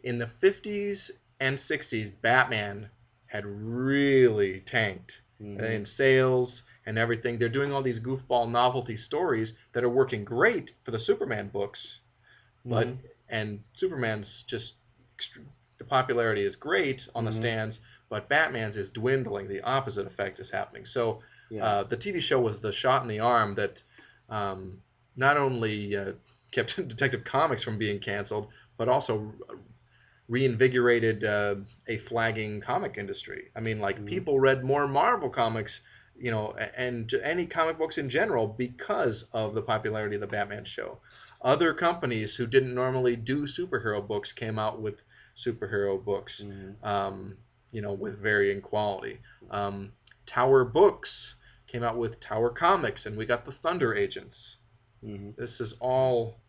in the 50s and 60s, Batman had really tanked Mm-hmm. in sales and everything. They're doing all these goofball novelty stories that are working great for the Superman books, but Mm-hmm. and Superman's just the popularity is great on the Mm-hmm. stands, but Batman's is dwindling. The opposite effect is happening. So Yeah. the TV show was the shot in the arm that not only kept Detective Comics from being canceled, but also reinvigorated a flagging comic industry. I mean, like Mm-hmm. people read more Marvel comics, and any comic books in general because of the popularity of the Batman show. Other companies who didn't normally do superhero books came out with superhero books, Mm-hmm. with varying quality. Tower Books came out with Tower Comics, and we got the Thunder Agents. Mm-hmm. This is all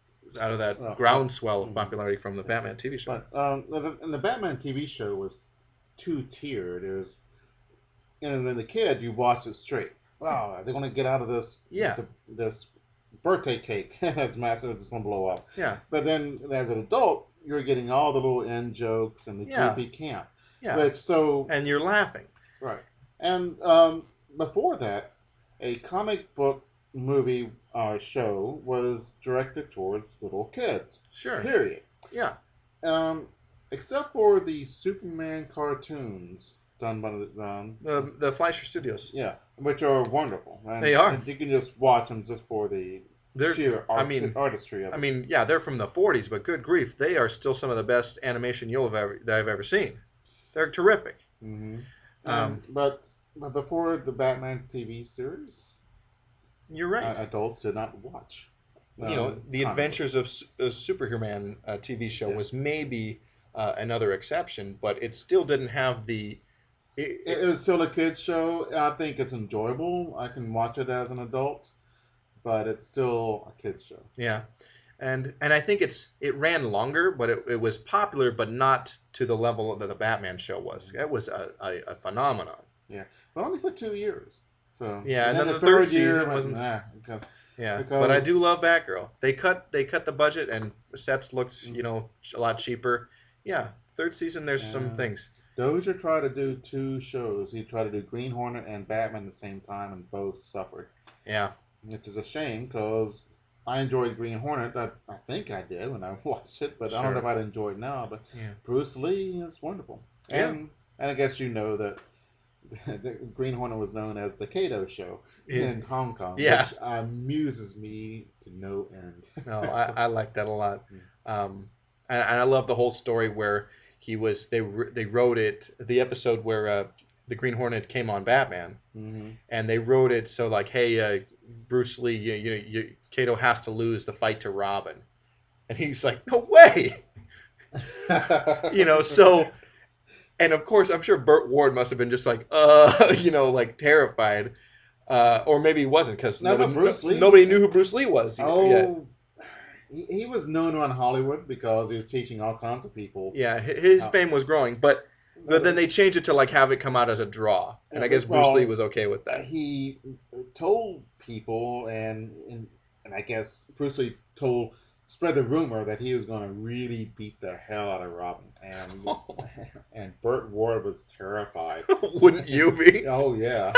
out of that Well, groundswell of mm-hmm. popularity from the Batman TV show. But and the Batman TV show was two tiered. And then the kid, you watch it straight. Wow, they're gonna get out of this. Yeah. This birthday cake that's massive. It's gonna blow up. Yeah, But then as an adult, you're getting all the little end jokes and the Yeah. goofy camp. yeah, Which so and you're laughing. right. And before that, a comic book movie show was directed towards little kids. Sure. Period. Yeah, Um, except for the Superman cartoons done by the Fleischer Studios. yeah, which are wonderful. And, They are. and you can just watch them just for the They're, sheer artistry of it. I mean, yeah, they're from the '40s, but good grief, they are still some of the best animation that I've ever seen. They're terrific. Mm-hmm. Um, But before the Batman TV series, You're right. adults did not watch. The comic Adventures of Superhuman TV show Yeah. was maybe another exception, but it still didn't have the. It was still a kids show. I think it's enjoyable. I can watch it as an adult, but it's still a kids show. Yeah, and I think it ran longer, but it was popular, but not to the level that the Batman show was. It was a phenomenon. Yeah, but only for 2 years. So Yeah, and then the third third year season went, wasn't. because Yeah, because- but I do love Batgirl. They cut the budget and sets looked a lot cheaper. Yeah, third season there's some things. Dozier tried to do 2 shows. He tried to do Green Hornet and Batman at the same time, and both suffered. Yeah, which is a shame because I enjoyed Green Hornet. I think I did when I watched it, but I don't know if Sure. I'd enjoy it now. But Yeah. Bruce Lee is wonderful, Yeah. and I guess you know that the Green Hornet was known as the Kato Show in Hong Kong, Yeah. which amuses me to no end. No, So, I like that a lot. And I love the whole story where they wrote it, the episode where the Green Hornet came on Batman, mm-hmm. and they wrote it so like, hey, Bruce Lee, Kato has to lose the fight to Robin, and he's like, no way, so. And of course, I'm sure Burt Ward must have been just like, like terrified, or maybe he wasn't because nobody knew who Bruce Lee was. Yet. He was known around Hollywood because he was teaching all kinds of people. Yeah, his fame was growing, but then they changed it to like have it come out as a draw, and I guess Bruce Lee was okay with that. He told people, and I guess Bruce Lee spread the rumor that he was going to really beat the hell out of Robin, and Burt Ward was terrified. Wouldn't you be? Oh yeah.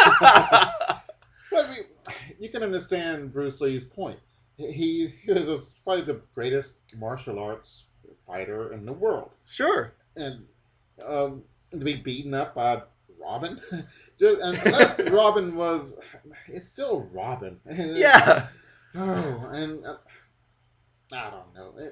But you can understand Bruce Lee's point. He was probably the greatest martial arts fighter in the world. Sure. And to be beaten up by Robin, unless Robin it's still Robin. Yeah. Oh, and I don't know.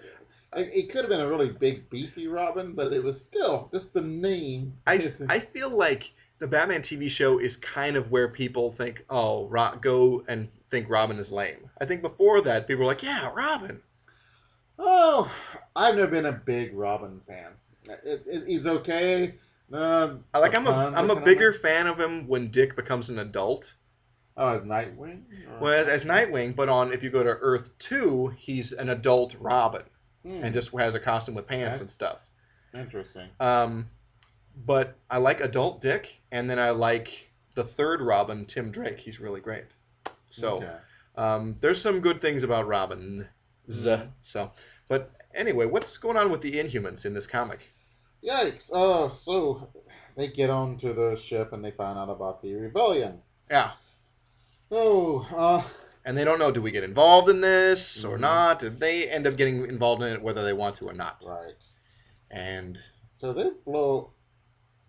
It could have been a really big, beefy Robin, but it was still just the name. I feel like the Batman TV show is kind of where people think, oh, go and think Robin is lame. I think before that, people were like, yeah, Robin. Oh, I've never been a big Robin fan. He's okay. I'm a bigger fan of him when Dick becomes an adult. Oh, as Nightwing? Well, as Nightwing, but if you go to Earth 2, he's an adult Robin. And just has a costume with pants and stuff. Interesting. But I like adult Dick, and then I like the third Robin, Tim Drake. He's really great. So there's some good things about Robin. So, but anyway, what's going on with the Inhumans in this comic? Yikes! So they get onto the ship and they find out about the rebellion. Yeah. And they don't know, do we get involved in this or not? And they end up getting involved in it whether they want to or not. Right. And so they blow.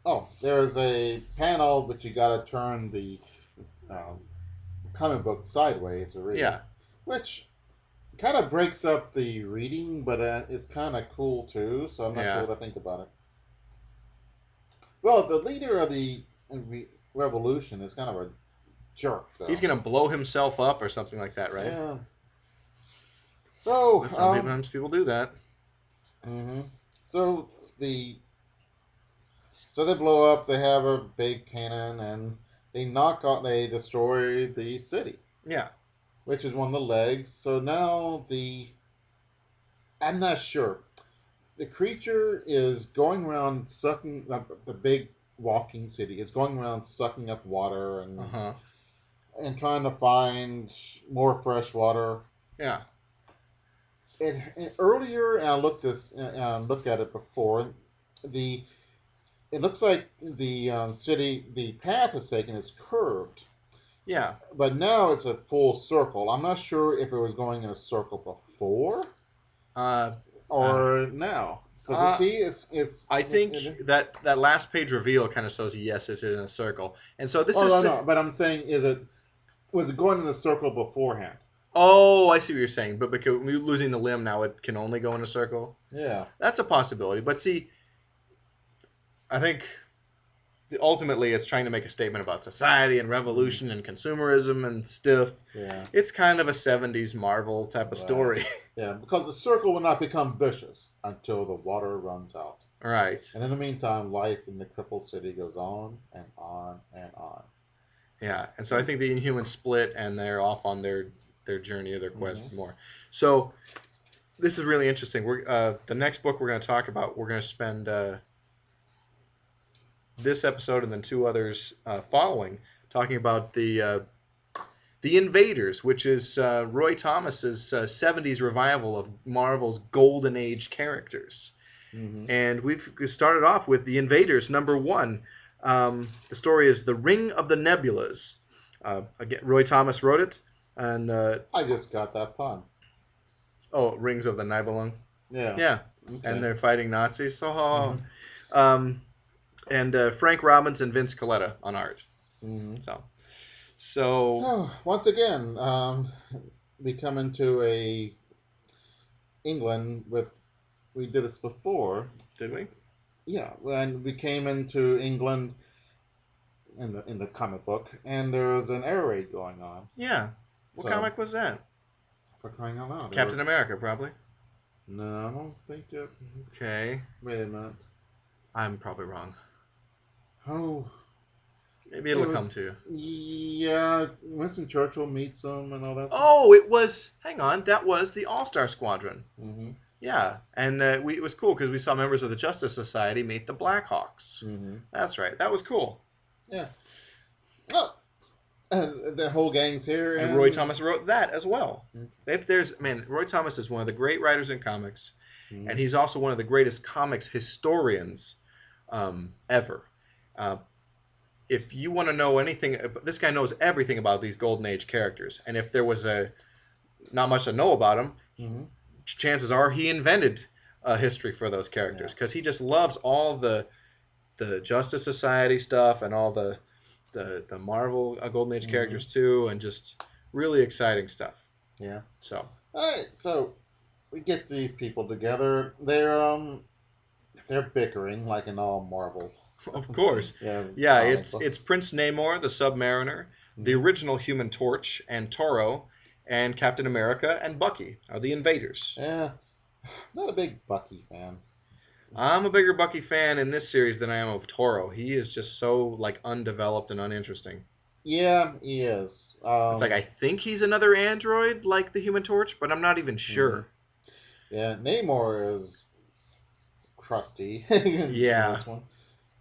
Oh, there's a panel but you got to turn the comic book sideways to read. Yeah. Which kind of breaks up the reading, but it's kind of cool too. So I'm not sure what I think about it. Well, the leader of the revolution is kind of a jerk, though. He's gonna blow himself up or something like that, right? Yeah. So sometimes people do that. Mm-hmm. So they blow up. They have a big cannon and they destroy the city. Yeah. Which is one of the legs. So now I'm not sure. The creature is going around sucking the big walking city. Is going around sucking up water and trying to find more fresh water. Yeah. Earlier, and I looked at it before. It looks like the city, the path it's taken is curved. Yeah. But now it's a full circle. I'm not sure if it was going in a circle before or now. It's. I think that last page reveal kind of says yes, it's in a circle, and so this is. No, but I'm saying, was it going in a circle beforehand? Oh, I see what you're saying. But because we're losing the limb now, it can only go in a circle. Yeah, that's a possibility. But see, I think ultimately it's trying to make a statement about society and revolution and consumerism and stuff. Yeah, it's kind of a 70s Marvel type of story. Yeah, because the circle will not become vicious until the water runs out. Right. And in the meantime, life in the crippled city goes on and on and on. Yeah, and so I think the Inhumans split and they're off on their journey or their quest more. So this is really interesting. We're the next book we're going to talk about, we're going to spend this episode and then two others following talking about the Invaders, which is Roy Thomas's 70s revival of Marvel's Golden Age characters. Mm-hmm. And we've started off with the Invaders, number 1. The story is The Ring of the Nebulas. Again, Roy Thomas wrote it. And I just got that pun. Rings of the Nibelung. Yeah. Yeah, Okay. and they're fighting Nazis. Mm-hmm. And Frank Robbins and Vince Coletta on art. Mm-hmm. So Oh, once again, we come into a England with. We did this before. did we? Yeah, when we came into England in the comic book, and there was an air raid going on. Yeah. What So, comic was that? for crying out loud, Captain America, probably. No, I don't think that. Okay. Wait a minute. I'm probably wrong. Oh, Maybe it'll come to you. Yeah, Winston Churchill meets him and all that stuff. Oh, it was. Hang on, that was the All-Star Squadron. Mm-hmm. Yeah, and it was cool because we saw members of the Justice Society meet the Blackhawks. Mm-hmm. That's right. That was cool. Yeah. Oh, the whole gang's here. And Roy Thomas wrote that as well. Mm-hmm. Roy Thomas is one of the great writers in comics, Mm-hmm. and he's also one of the greatest comics historians ever. If you want to know anything, this guy knows everything about these Golden Age characters, and if there was not much to know about him, Mm-hmm. chances are he invented a history for those characters because he just loves all the Justice Society stuff and all the Marvel Golden Age characters too, and just really exciting stuff. Yeah. So. All right. So we get these people together. They're bickering like in all Marvel. Of course. Yeah. It's Prince Namor, the Submariner, the original Human Torch, and Toro, and Captain America and Bucky are the Invaders. Yeah. Not a big Bucky fan. I'm a bigger Bucky fan in this series than I am of Toro. He is just so undeveloped and uninteresting. Yeah, he is. It's I think he's another android like the Human Torch, but I'm not even sure. Yeah, Namor is crusty. Yeah. This one.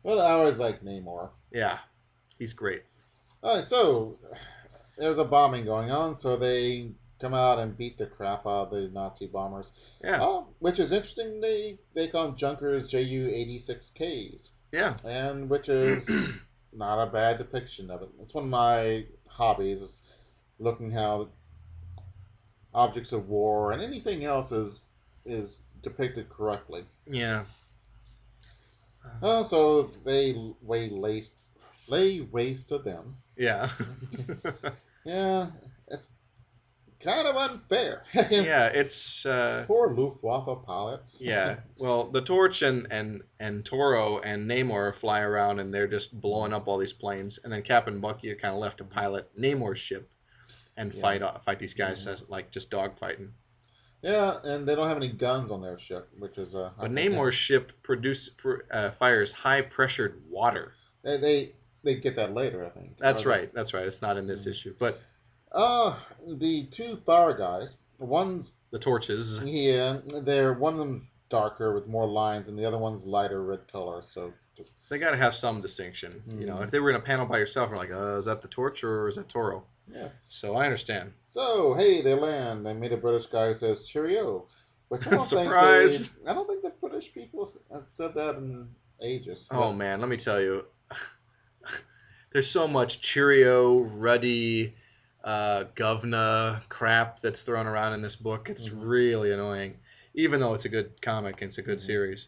But I always like Namor. Yeah, he's great. All right, so there's a bombing going on, so they come out and beat the crap out of the Nazi bombers. Yeah. Which is interesting. They call them Junkers Ju-86Ks. Yeah. And which is not a bad depiction of it. It's one of my hobbies, is looking how objects of war and anything else is depicted correctly. Yeah. So they lay waste to them. Yeah. Yeah, it's kind of unfair. Yeah, it's poor Luftwaffe pilots. Yeah. Well, the Torch and Toro and Namor fly around and they're just blowing up all these planes, and then Cap and Bucky are kind of left to pilot Namor's ship and fight these guys as just dogfighting. Yeah, and they don't have any guns on their ship, which is But Namor's ship fires high pressured water. They get that later, I think. That's right. It's not in this issue, but the two fire guys, one's the Torches. Yeah, one of them's darker with more lines, and the other one's lighter red color. So they got to have some distinction. You know, if they were in a panel by yourself, we're like, is that the Torch or is that Toro? Yeah. So I understand. So hey, they land. They meet a British guy who says cheerio, which I don't Surprise! I don't think the British people have said that in ages. Oh man, let me tell you, there's so much cheerio, ruddy, govna crap that's thrown around in this book. It's really annoying, even though it's a good comic and it's a good series.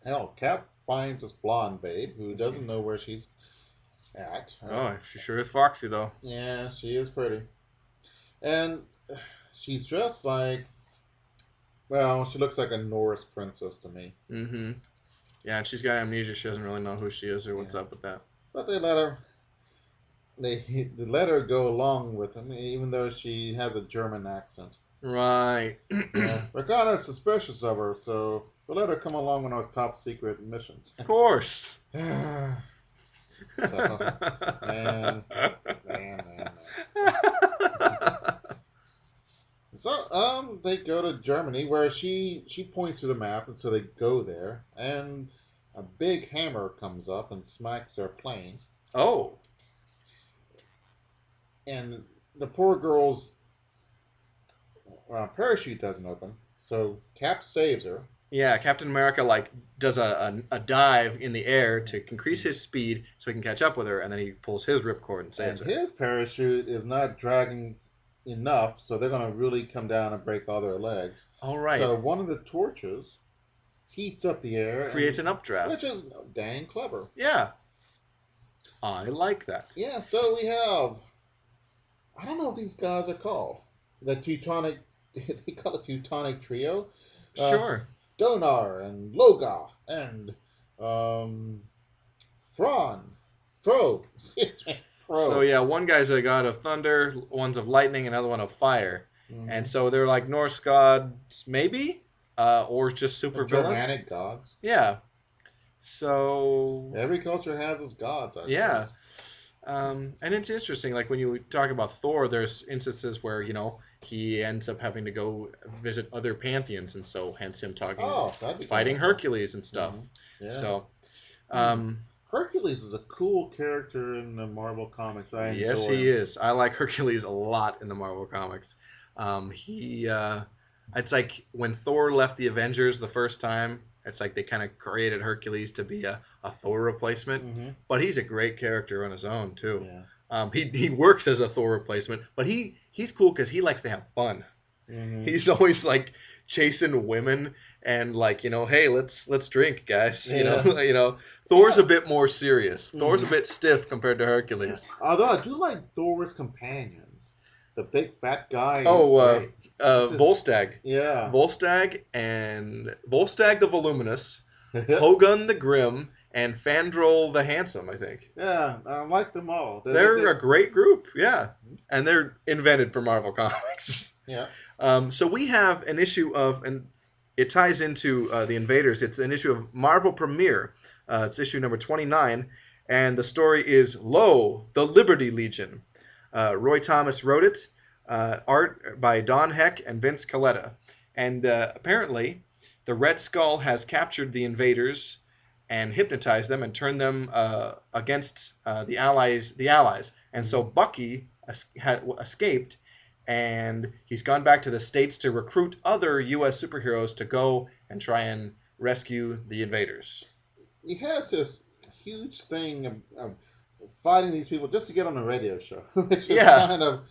Hell, Cap finds this blonde babe who doesn't know where she's at. Oh, she sure is foxy though. Yeah, she is pretty. And she's dressed like, well, she looks like a Norse princess to me. Mm-hmm. Yeah, and she's got amnesia. She doesn't really know who she is or what's up with that. But they let her go along with him, even though she has a German accent. Right. We're kind of suspicious of her, so we let her come along on our top secret missions. Of course. So, man. So, they go to Germany, where she points to the map, and so they go there, and a big hammer comes up and smacks their plane. Oh. And the poor girl's parachute doesn't open, so Cap saves her. Yeah, Captain America does a dive in the air to increase his speed so he can catch up with her, and then he pulls his ripcord and saves her. His parachute is not dragging enough, so they're going to really come down and break all their legs. All right. So one of the torches heats up the air, Creates an updraft. which is dang clever. Yeah. I like that. Yeah, so we have, I don't know what these guys are called. The Teutonic, they call it Teutonic Trio. Sure. Donar and Loga and excuse me, Fro. So yeah, one guy's a god of thunder, one's of lightning, another one of fire. Mhm. And so they're like Norse gods, maybe? Or just super villains. Germanic gods. Yeah. So Every culture has its gods, I yeah. suppose. And it's interesting, like when you talk about Thor, there's instances where, he ends up having to go visit other pantheons, and so hence him talking, That'd be fighting kinda Hercules and stuff. Mhm. Yeah. So, Hercules is a cool character in the Marvel comics. I enjoy yes, him. he is. I like Hercules a lot in the Marvel comics. It's like when Thor left the Avengers the first time, it's like they kind of created Hercules to be a Thor replacement. Mhm. But he's a great character on his own, too. Yeah. He works as a Thor replacement, but he's cool because he likes to have fun. Mhm. He's always like chasing women and like, hey, let's drink, guys. Yeah. Thor's a bit more serious. Mhm. Thor's a bit stiff compared to Hercules. Yeah. Although I do like Thor's companions. The big fat guy. Oh, is great. Volstagg. Yeah. Volstagg the Voluminous, Hogun the Grim, and Fandral the Handsome, I think. Yeah, I like them all. They're a great group, yeah. And they're invented for Marvel Comics. Yeah. So we have an issue of, and it ties into the Invaders. It's an issue of Marvel Premiere. It's issue number 29, and the story is Lo, the Liberty Legion. Roy Thomas wrote it. Art by Don Heck and Vince Colletta. And apparently, the Red Skull has captured the Invaders and hypnotized them and turned them against the Allies. And so Bucky escaped, and he's gone back to the States to recruit other U.S. superheroes to go and try and rescue the Invaders. He has this huge thing of fighting these people just to get on the radio show, which is kind of,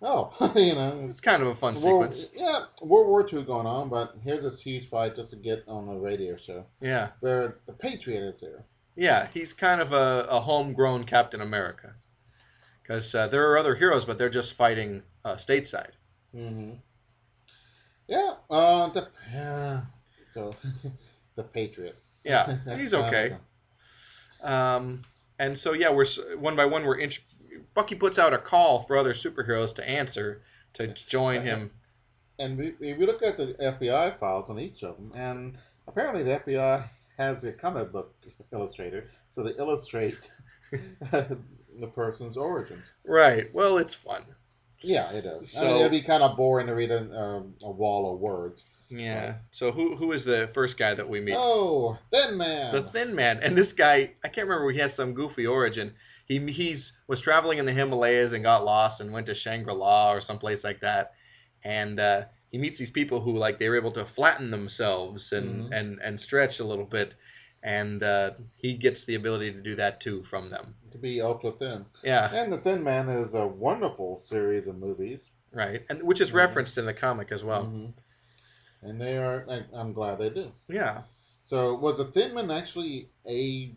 it's kind of a fun sequence. Yeah, World War II going on, but here's this huge fight just to get on a radio show. Yeah. Where the Patriot is there. Yeah, he's kind of a homegrown Captain America. Because there are other heroes, but they're just fighting stateside. Mm-hmm. Yeah, so the Patriot. Yeah, he's okay. And so, yeah, we're one by one, Bucky puts out a call for other superheroes to answer to join him. And we look at the FBI files on each of them, and apparently the FBI has a comic book illustrator, so they illustrate the person's origins. Right. Well, it's fun. Yeah, it is. So, it'd be kind of boring to read a wall of words. Yeah. Right. So who is the first guy that we meet? Oh, Thin Man. The Thin Man. And this guy, I can't remember, he has some goofy origin. He was traveling in the Himalayas and got lost and went to Shangri-La or someplace like that. And he meets these people who, like, they were able to flatten themselves and stretch a little bit. And he gets the ability to do that, too, from them. To be ultra thin. Yeah. And The Thin Man is a wonderful series of movies. Right. And which is referenced in the comic as well. Mm-hmm. And they are, I'm glad they do. Yeah. So, was The Thin Man actually a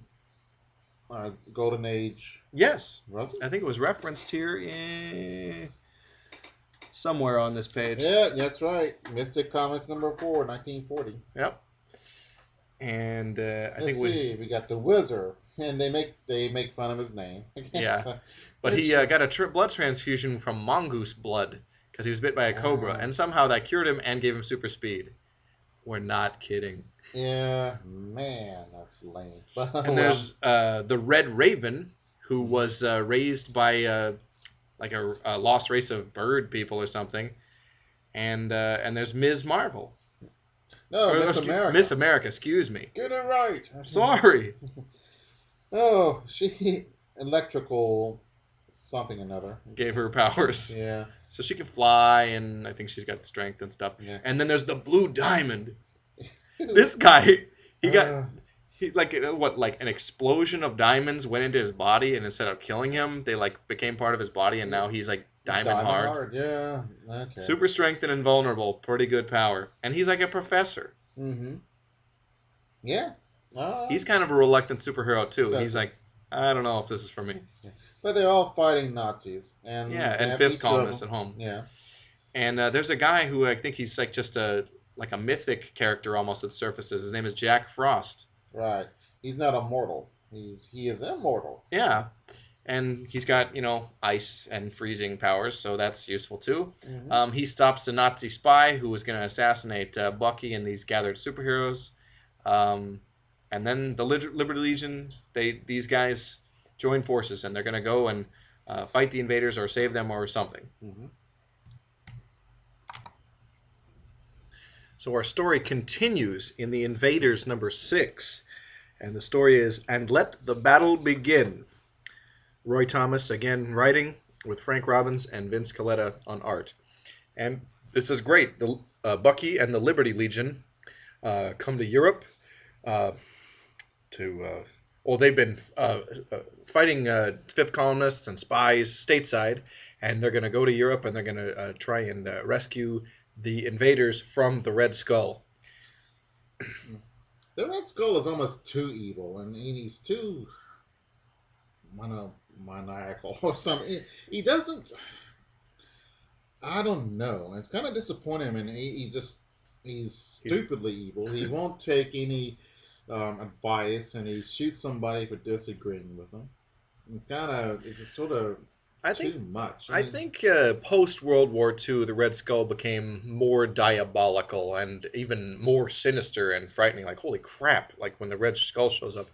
Golden Age? Yes. Was it? I think it was referenced here somewhere on this page. Yeah, that's right. Mystic Comics number 4, 1940. Yep. And Let's see. We got the Wizard, and they make fun of his name. Yeah. But he got a blood transfusion from mongoose blood because he was bit by a cobra, and somehow that cured him and gave him super speed. We're not kidding. Yeah, man, that's lame. But, and there's the Red Raven, who was raised by like a lost race of bird people or something, and there's Ms. Marvel. No, Miss America. Miss America, excuse me. Get it right. Sorry. Oh, she electrical something or another. Gave her powers. Yeah. So she can fly, and I think she's got strength and stuff. Yeah. And then there's the Blue Diamond. This guy, like an explosion of diamonds went into his body, and instead of killing him, they like became part of his body, and now he's like Diamond Hard. Yeah. Okay. Super strength and invulnerable. Pretty good power. And he's like a professor. Mm-hmm. Yeah. He's kind of a reluctant superhero, too. Professor. He's like, I don't know if this is for me. Yeah. But they're all fighting Nazis. And Yeah, they and have fifth each columnist of at them. home. Yeah. And there's a guy who I think he's like just a mythic character almost that surfaces. His name is Jack Frost. Right. He's not immortal. He is immortal. Yeah. And he's got, ice and freezing powers, so that's useful too. Mm-hmm. He stops a Nazi spy who was going to assassinate Bucky and these gathered superheroes. And then the Liberty Legion, these guys join forces, and they're going to go and fight the invaders or save them or something. Mm-hmm. So our story continues in the Invaders number 6. And the story is, And Let the Battle Begin. Roy Thomas, again, writing, with Frank Robbins and Vince Colletta on art. And this is great. The Bucky and the Liberty Legion come to Europe they've been fighting fifth columnists and spies stateside, and they're going to go to Europe, and they're going to try and rescue the invaders from the Red Skull. The Red Skull is almost too evil, and he's too maniacal or something. He doesn't. I don't know. It's kind of disappointing him, and he's stupidly evil. He won't take any advice, and he shoots somebody for disagreeing with him. It's just sort of too much. I think post World War II, the Red Skull became more diabolical and even more sinister and frightening. Like, holy crap! Like when the Red Skull shows up,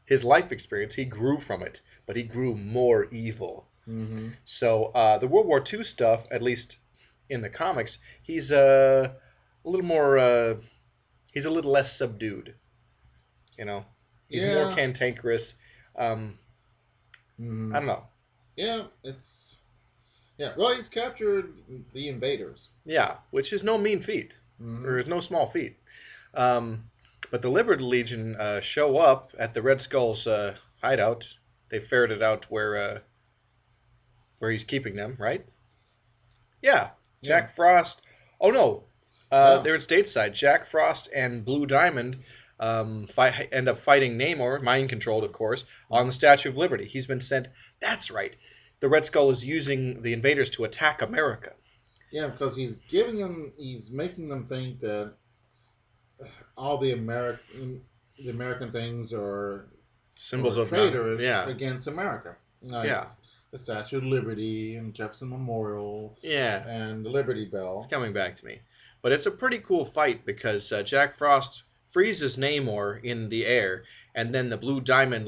his life experience, he grew from it, but he grew more evil. Mm-hmm. So the World War II stuff, at least in the comics, he's a little more. He's a little less subdued. He's more cantankerous. Mm-hmm. I don't know. Yeah, well, he's captured the invaders. Yeah, which is no mean feat, or is no small feat. But the Liberty Legion show up at the Red Skull's hideout. They ferreted out where he's keeping them, right? Yeah, Jack Frost. Oh no, they're in stateside. Jack Frost and Blue Diamond end up fighting Namor, mind controlled, of course, on the Statue of Liberty. He's been sent. That's right. The Red Skull is using the invaders to attack America. Yeah, because he's making them think that all the American things are symbols of traitors against America. Like the Statue of Liberty and Jefferson Memorial. Yeah. And the Liberty Bell. It's coming back to me. But it's a pretty cool fight because Jack Frost freezes Namor in the air, and then the Blue Diamond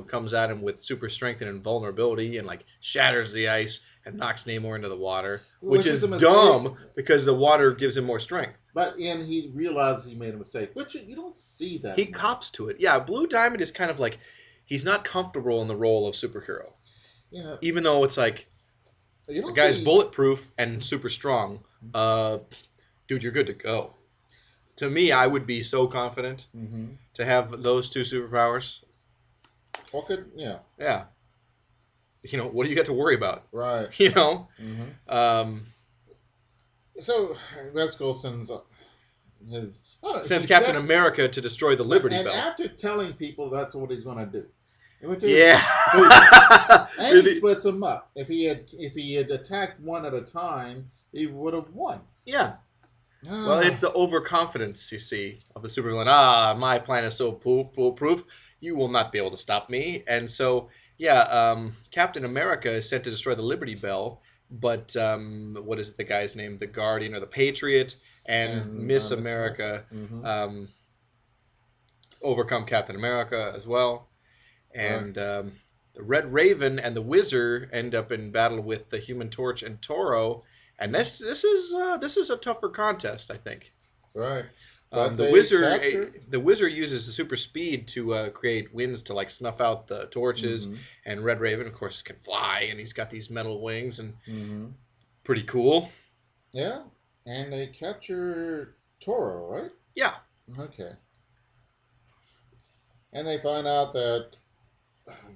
comes at him with super strength and invulnerability and shatters the ice and knocks Namor into the water, which is dumb because the water gives him more strength. But he realizes he made a mistake, which you don't see that. He cops to it. Yeah, Blue Diamond is kind of he's not comfortable in the role of superhero. Yeah. Even though it's the guy's bulletproof and super strong. Dude, you're good to go. To me, I would be so confident to have those two superpowers. Yeah. Yeah. What do you got to worry about? Right. So Red Skull sends Captain America to destroy the Liberty Bell. And after telling people that's what he's going to do. Yeah. And he splits them up. If he had attacked one at a time, he would have won. Yeah. Well, it's the overconfidence, you see, of the supervillain. My plan is so foolproof, you will not be able to stop me. And so, Captain America is sent to destroy the Liberty Bell, but what is the guy's name? The Guardian or the Patriot and Miss America overcome Captain America as well. And the Red Raven and the Wizard end up in battle with the Human Torch and Toro. And this is a tougher contest, I think. Right. The Wizard uses the super speed to create winds to snuff out the torches, and Red Raven, of course, can fly, and he's got these metal wings, and pretty cool. Yeah, and they capture Toro, right? Yeah. Okay. And they find out that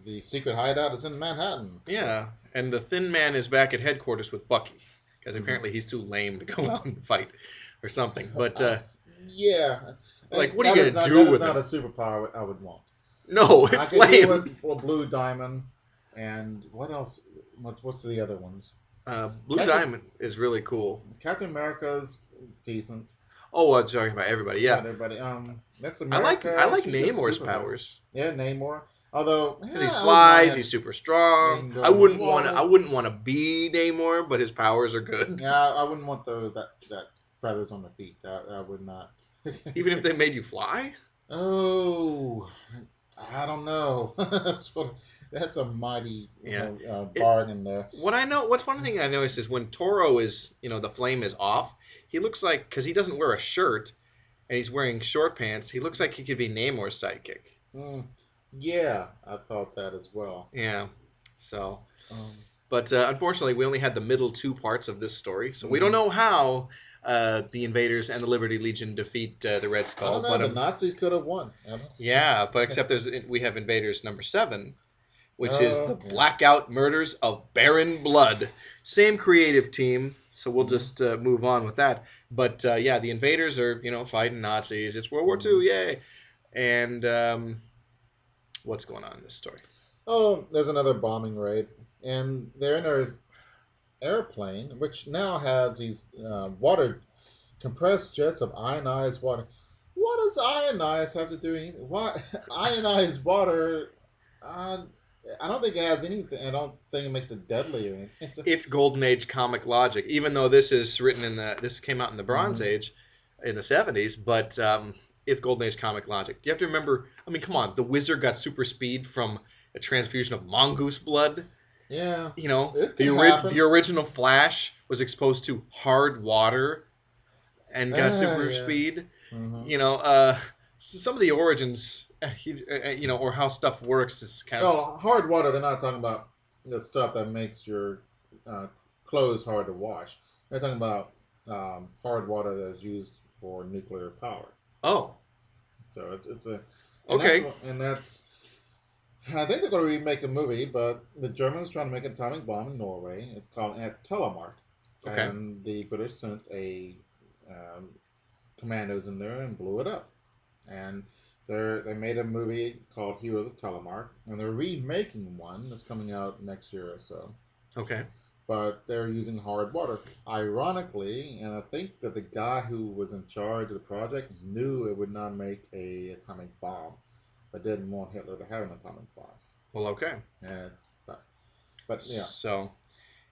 the secret hideout is in Manhattan. Yeah, and the Thin Man is back at headquarters with Bucky because Mhm. apparently he's too lame to go out and fight or something. But Yeah, like, what are that you is gonna not do that is with not him? a superpower I would want. No, I it's could do lame. it for Blue Diamond, and what else? What's the other ones? Blue Captain Diamond is really cool. Captain America's decent. Oh, I'm talking about everybody. Yeah, Not everybody. Miss I America, like she's just Namor's super. powers Yeah, Namor. Although, because he I wouldn't flies. mind. He's super He strong. can go I in the wouldn't want to. I water. wouldn't want to be Namor, but his powers are good. Yeah, I wouldn't want that feathers on the feet. I would not. Even if they made you fly. Oh, I don't know. That's a mighty Yeah. bargain there. What's one thing I noticed is when Toro is, the flame is off, he looks like, because he doesn't wear a shirt and he's wearing short pants, he looks like he could be Namor's sidekick. Mm, yeah, I thought that as well. Yeah. So, Um, but unfortunately, we only had the middle two parts of this story, so we don't know how the Invaders and the Liberty Legion defeat the Red I Skull. don't know. But The Nazis could have won. I don't- yeah, but except we have Invaders number 7, which is the Yeah. Blackout Murders of Baron Blood. Same creative team, so we'll just move on with that. But yeah, the Invaders are fighting Nazis. It's World War II, yay! And what's going on in this story? Oh, there's another bombing raid, and they're in their airplane, which now has these water compressed jets of ionized water. What does ionized have to do anything? Why ionized water? Uh, I don't think it has anything. I don't think it makes it deadly or anything. It's Golden Age comic logic, even though this came out in the Bronze Age, in the 70s, but it's Golden Age comic logic. You have to remember. I mean, come on, the Wizard got super speed from a transfusion of mongoose blood. Yeah, The it can happen. the original Flash was exposed to hard water and got super Yeah. speed. Mhm. Some of the origins, or how stuff works is kind of. Well, hard water. They're not talking about the stuff that makes your uh, clothes hard to wash. They're talking about hard water that's used for nuclear power. Oh, So it's a okay. that's I think they're going to remake a movie, but the Germans trying to make an atomic bomb in Norway. It's called at Telemark, Okay. and the British sent a commandos in there and blew it up. And they made a movie called Heroes of Telemark, and they're remaking one that's coming out next year or so. Okay. But they're using hard water. Ironically, and I think that the guy who was in charge of the project knew it would not make a atomic bomb, but didn't want Hitler to have an atomic bomb. Well, okay. And but yeah. So,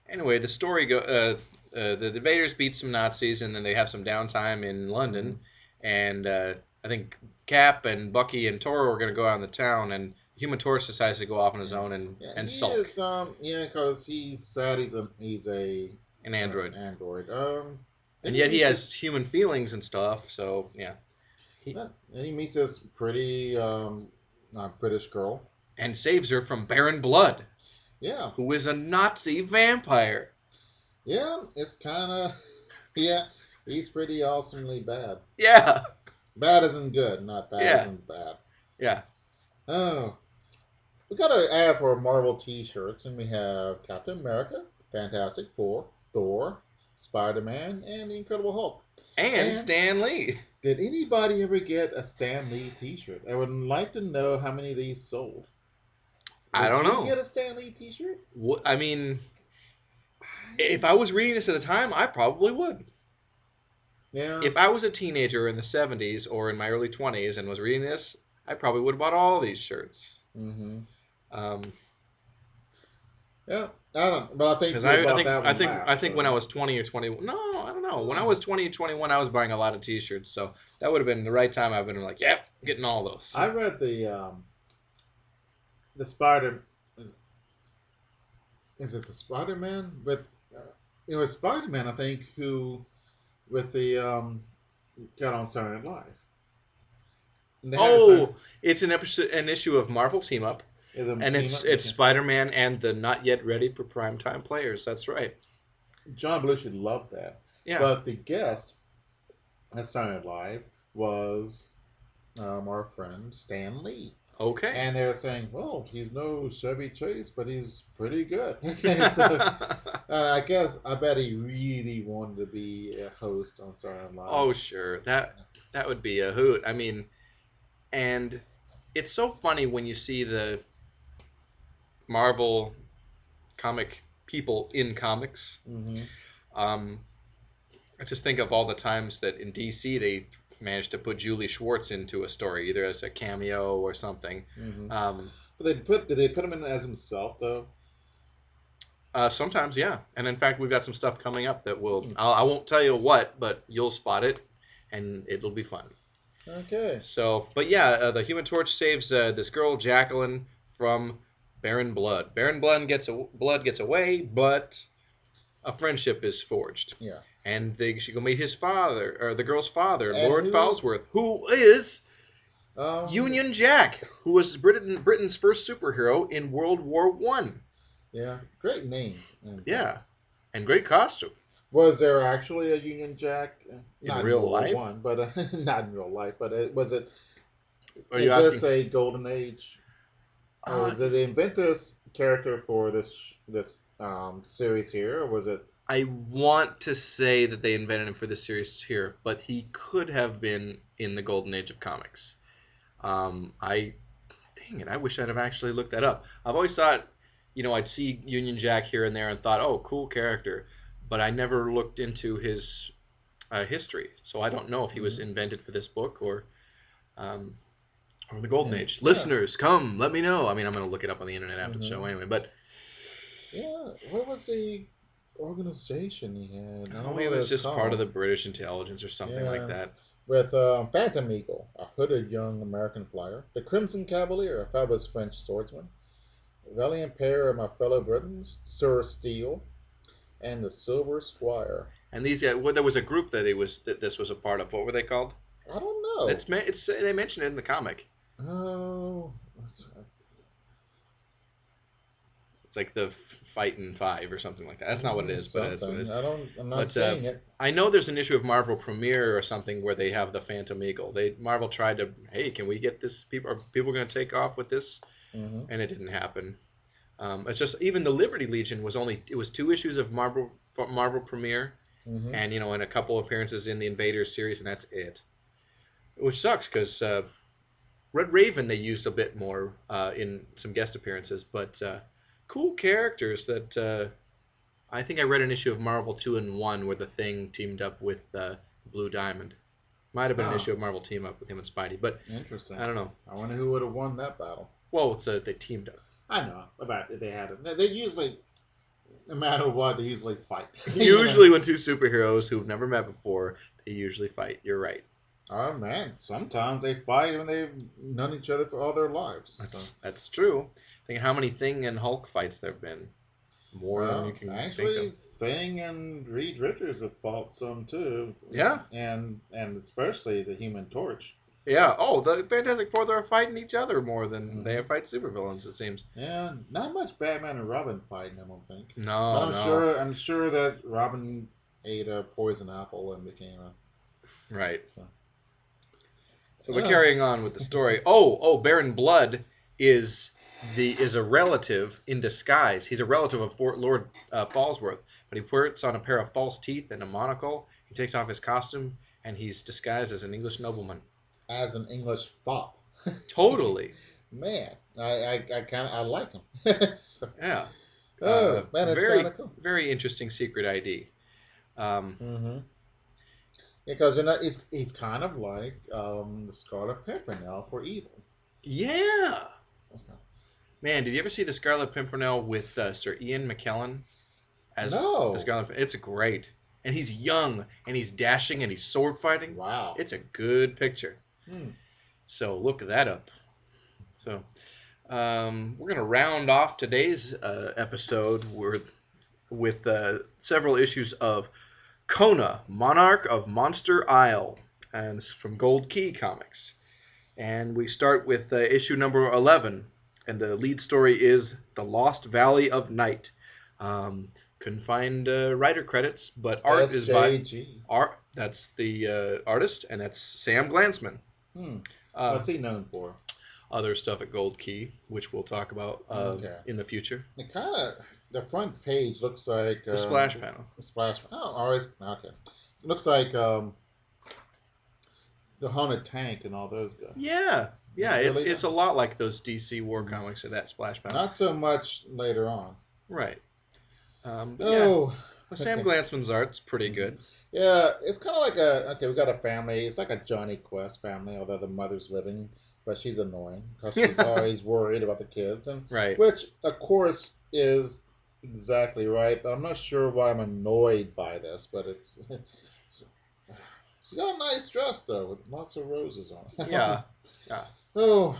anyway, the story the invaders beat some Nazis, and then they have some downtime in London, and I think Cap and Bucky and Toro are going to go out in the town, and Human Torch decides to go off on his own and he sulk. is, because he's sad. He's An android. Android. And yet he has human feelings and stuff. So yeah. And he meets this pretty British girl. And saves her from Baron Blood. Yeah. Who is a Nazi vampire. Yeah, it's kind of yeah. He's pretty awesomely bad. Yeah. Bad isn't good, not bad isn't bad. Yeah. Oh. We got an ad for Marvel T-shirts, and we have Captain America, Fantastic Four, Thor, Spider-Man, and the Incredible Hulk. And Stan Lee. Did anybody ever get a Stan Lee T-shirt? I would like to know how many of these sold. I don't know. Did you get a Stan Lee T-shirt? I mean, if I was reading this at the time, I probably would. Yeah. If I was a teenager in the 70s or in my early 20s and was reading this, I probably would have bought all these shirts. Mm-hmm. Um, Yeah, I don't. But I think Because I think when I was 20 or 21, no, I don't know. When I was 20 or 21, I was buying a lot of T-shirts, so that would have been the right time. I've been like, yep, getting all those. I read the Spider. Is it the Spider-Man? But it was Spider-Man, I think, who with the got on Saturday Night Live. And they had a It's an issue of Marvel Team Up, and it's Spider-Man and the not yet ready for primetime players. That's right. John Belushi loved that. Yeah. But the guest at Saturday Night Live was our friend Stan Lee. Okay. And they're saying, well, he's no Chevy Chase, but he's pretty good. So I bet he really wanted to be a host on Saturday Night Live. Oh, sure. That would be a hoot. I mean, and it's so funny when you see the Marvel comic people in comics. Mm-hmm. Um, I just think of all the times that in DC they managed to put Julie Schwartz into a story, either as a cameo or something. Mm-hmm. Um, But did they put him in as himself though? Sometimes, yeah. And in fact, we've got some stuff coming up that will. Hmm. I won't tell you what, but you'll spot it, and it'll be fun. Okay. So, but yeah, the Human Torch saves this girl Jacqueline from Baron Blood. Baron Blood gets away, but a friendship is forged. Yeah. And she go meet his father, or the girl's father, And Lord who- Falsworth, who is Union. Union Jack, who was Britain's first superhero in World War One. Yeah. Great name. Yeah, and great costume. Was there actually a Union Jack? In real life? One, but not in real life. But was it? Are Is you this asking? a golden age? Or did they invent this character for this series here, or was it? I want to say that they invented him for this series here, but he could have been in the golden age of comics. Dang it, I wish I'd have actually looked that up. I've always thought, I'd see Union Jack here and there and thought, oh, cool character, but I never looked into his history, so I don't know if he was invented for this book or the golden age. Listeners, come, let me know. I mean, I'm going to look it up on the internet after the show anyway, but Yeah, what was the organization he had? I don't know he what was it's just part of the called. British intelligence or something like that. With Phantom Eagle, a hooded young American flyer, the Crimson Cavalier, a fabulous French swordsman, valiant pair of my fellow Britons, Sir Steele, and the Silver Squire. And these guys, there was a group that this was a part of. What were they called? I don't know. They mentioned it in the comic. Oh, It's like the Fightin' Five or something like that. That's not what it is, but that's what it is. I'm not But saying it. I know there's an issue of Marvel Premiere or something where they have the Phantom Eagle. Marvel tried to, hey, can we get this? Are people going to take off with this? Mm-hmm. And it didn't happen. It's just even the Liberty Legion was 2 issues of Marvel Premiere, Mm-hmm. and and a couple appearances in the Invaders series, and that's it. Which sucks because Red Raven they used a bit more in some guest appearances, but cool characters that I think I read an issue of Marvel 2-in-1 where the Thing teamed up with Blue Diamond. Might have been an issue of Marvel Team Up with him and Spidey, but Interesting. I don't know. I wonder who would have won that battle. Well, they teamed up. I know about it. They had it. They usually, no matter what, they usually fight. Usually when two superheroes who've never met before, they usually fight. You're right. Oh man, sometimes they fight when they've known each other for all their lives. That's true. Think how many Thing and Hulk fights there've been. More than you can actually, think of. Thing and Reed Richards have fought some too. Yeah. And especially the Human Torch. Yeah. Oh, the Fantastic Four are fighting each other more than they fight supervillains. It seems. Yeah, not much Batman and Robin fighting, I don't think. No, But I'm sure that Robin ate a poison apple and became a. Right. So we're carrying on with the story. Oh, Baron Blood is a relative in disguise. He's a relative of Lord Falsworth, but he puts on a pair of false teeth and a monocle. He takes off his costume and he's disguised as an English nobleman. As an English fop. Totally. Man, I like him. So, Yeah. man, it's very kind of cool. very interesting secret ID. Because he's kind of like the Scarlet Pimpernel for evil. Yeah. Man, did you ever see the Scarlet Pimpernel with Sir Ian McKellen as No. the Scarlet? It's great, and he's young, and he's dashing, and he's sword fighting. Wow. It's a good picture. So look that up. So we're gonna round off today's episode with several issues of Kona, Monarch of Monster Isle, and this is from Gold Key Comics. And we start with issue number 11, and the lead story is The Lost Valley of Night. Couldn't find writer credits, but art is by art. That's the artist, and that's Sam Glanzman. What's he known for? other stuff at Gold Key, which we'll talk about Okay. in the future. It kind of the front page looks like The splash panel. splash. Oh, always okay. It looks like the haunted tank and all those guys. Yeah, yeah, Really it's a lot like those DC War comics of that splash panel. Not so much later on. Right. But Oh, well, Sam okay. Glanzman's art's pretty good. Yeah, it's kind of like we got a family. It's like a Johnny Quest family, although the mother's living, but she's annoying because she's always worried about the kids, and Right. which of course is exactly right. But I'm not sure why I'm annoyed by this. But it's she's got a nice dress though, with lots of roses on it. Yeah. Yeah. Oh,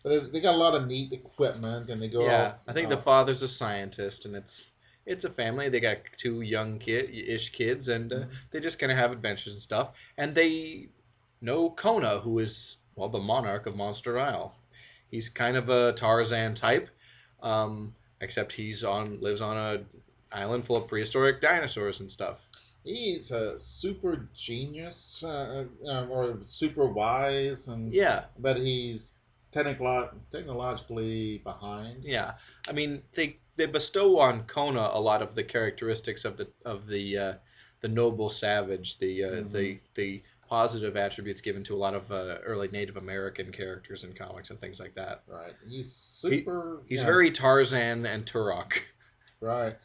they got a lot of neat equipment, and they go. Yeah, All, I think the father's a scientist, and it's a family. They got two young ish kids, and they just kind of have adventures and stuff. And they know Kona, who is, well, the monarch of Monster Isle. He's kind of a Tarzan type, except lives on a island full of prehistoric dinosaurs and stuff. He's a super genius, or super wise, and Yeah, but he's technologically behind. yeah. I mean, they bestow on Kona a lot of the characteristics of the noble savage, the positive attributes given to a lot of early Native American characters in comics and things like that. Right. He's super. He's very Tarzan and Turok. Right.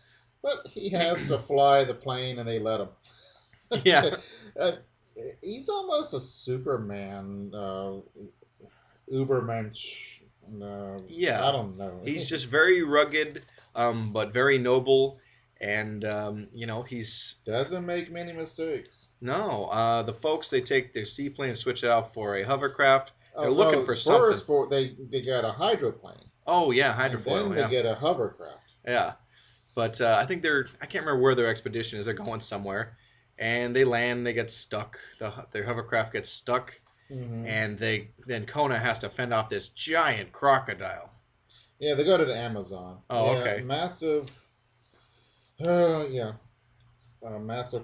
But he has to fly the plane, and they let him. Yeah. He's almost a Superman, Ubermensch. Yeah. I don't know. He's just very rugged, but very noble, and he's doesn't make many mistakes. no. The folks, they take their seaplane and switch it out for a hovercraft. They're looking for something. First, they got a hydroplane. Oh yeah, And hydrofoil. then they get a hovercraft. Yeah. But I think I can't remember where their expedition is. They're going somewhere. And they land, they get stuck. Their hovercraft gets stuck. Mm-hmm. And then Kona has to fend off this giant crocodile. Yeah, they go to the Amazon. Oh, yeah, okay. Massive. Massive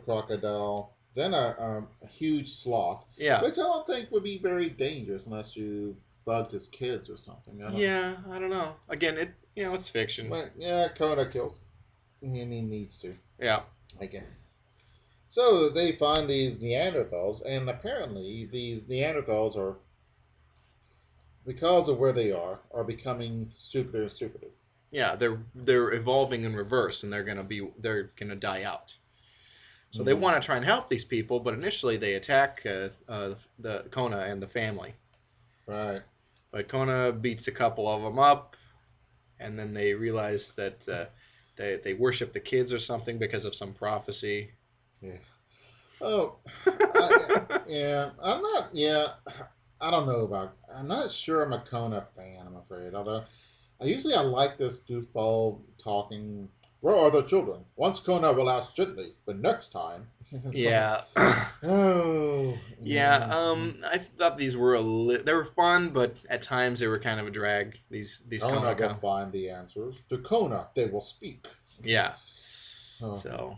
crocodile. Then a huge sloth. Yeah. Which I don't think would be very dangerous unless you bugged his kids or something. I don't know. Again, it's fiction. But yeah, Kona kills him. And he needs to. Yeah. Again. So they find these Neanderthals, and apparently these Neanderthals are, because of where they are becoming stupider and stupider. Yeah, they're evolving in reverse, and they're gonna die out. So they want to try and help these people, but initially they attack the Kona and the family. Right. But Kona beats a couple of them up, and then they realize that they worship the kids or something because of some prophecy. Yeah. Oh. I'm not. Yeah. I don't know about. I'm not sure I'm a Kona fan. I'm afraid. Although, I like this goofball talking. Where are the children? Once Kona will ask gently, but next time. Yeah. Oh. Yeah. I thought these were they were fun, but at times they were kind of a drag. These Kona Kona. will find the answers. To Kona, they will speak. Yeah. Oh. So.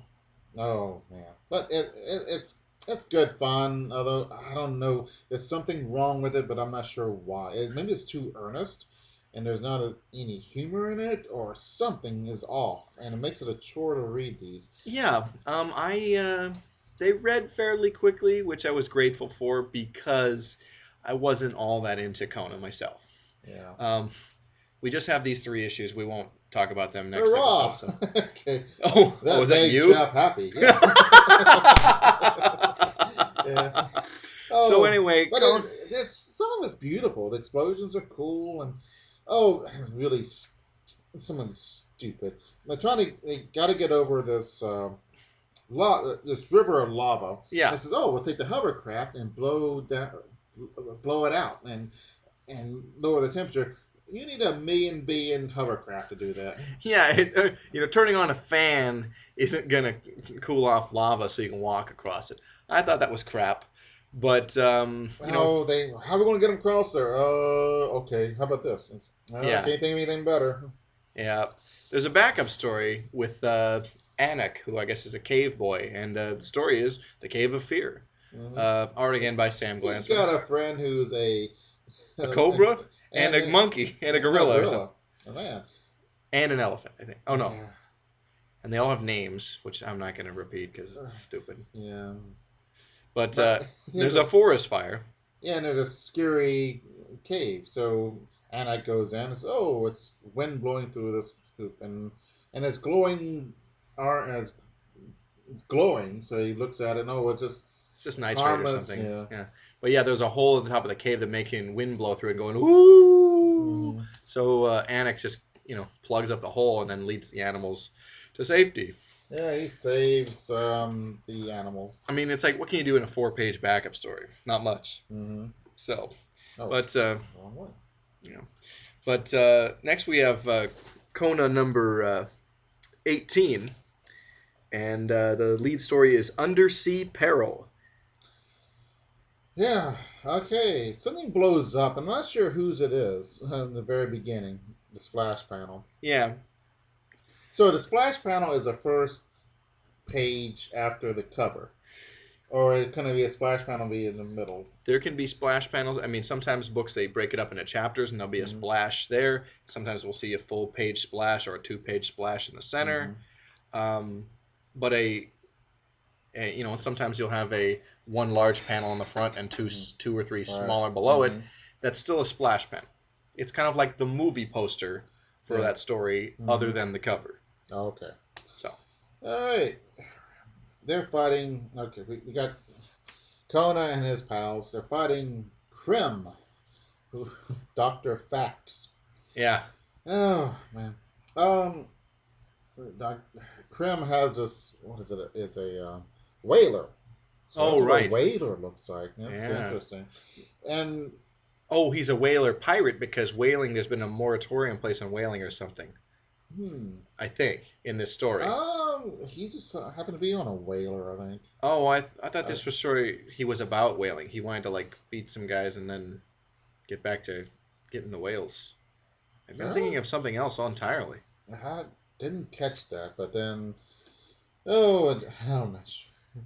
Oh man, but it's good fun. Although I don't know, there's something wrong with it, but I'm not sure why. Maybe it's too earnest, and there's not any humor in it, or something is off, and it makes it a chore to read these. Yeah. They read fairly quickly, which I was grateful for because I wasn't all that into Kona myself. Yeah. We just have these 3 issues. We won't talk about them next Hurrah! episode. So. Okay. Oh, That was that made you? Jeff happy. Yeah. Yeah. Oh, So anyway, but some of it's beautiful. The explosions are cool, and really, something stupid. They got to get over this this river of lava. Yeah. I said, we'll take the hovercraft and blow it out and lower the temperature. You need 1,000,000 billion hovercraft to do that. Yeah, turning on a fan isn't gonna cool off lava so you can walk across it. I thought that was crap, but how are we going to get them across there? Okay, how about this? Yeah. Can't think of anything better. Yeah, there's a backup story with Anak, who I guess is a cave boy, and the story is The Cave of Fear. Mm-hmm. Art again by Sam He's Glanzman. got a friend who's a a cobra, and a monkey, and a gorilla, or something. Oh, man. And an elephant, I think. Oh, no. Yeah. And they all have names, which I'm not going to repeat because it's stupid. Yeah. But There's there's a forest fire. Yeah, and there's a scary cave. So Anna goes in and says, "Oh, it's wind blowing through this hoop, and it's glowing, as it's glowing." So he looks at it. No, it's just nitrate harmless, or something. Yeah. But yeah, there's a hole at the top of the cave that making wind blow through it, going ooh. So Annex just plugs up the hole and then leads the animals to safety. Yeah, he saves the animals. I mean, it's like, what can you do in a 4-page backup story? Not much. Mm-hmm. So, Oh, but wrong way. But next we have Kona number 18, and the lead story is Undersea Peril. Yeah. Okay. Something blows up. I'm not sure whose it is in the very beginning. The splash panel. Yeah. So the splash panel is the first page after the cover, or it can be a splash panel be in the middle. There can be splash panels. I mean, sometimes books they break it up into chapters, and there'll be a splash there. Sometimes we'll see a full page splash or a 2-page splash in the center. But sometimes you'll have one large panel in the front and two or three smaller below it. That's still a splash panel. It's kind of like the movie poster for that story, other than the cover. Okay. So. All right. They're fighting. Okay, we got Kona and his pals. They're fighting Krim, Dr. Fax. Yeah. Oh man. Krim has this. What is it? It's a whaler. So that's right. what a whaler looks like. That's interesting. And he's a whaler pirate because whaling. There's been a moratorium placed on whaling or something. I think in this story. He just happened to be on a whaler, I think. Oh, I thought this was story he was about whaling. He wanted to beat some guys and then get back to getting the whales. I'm thinking of something else entirely. I didn't catch that, but then I'm not sure.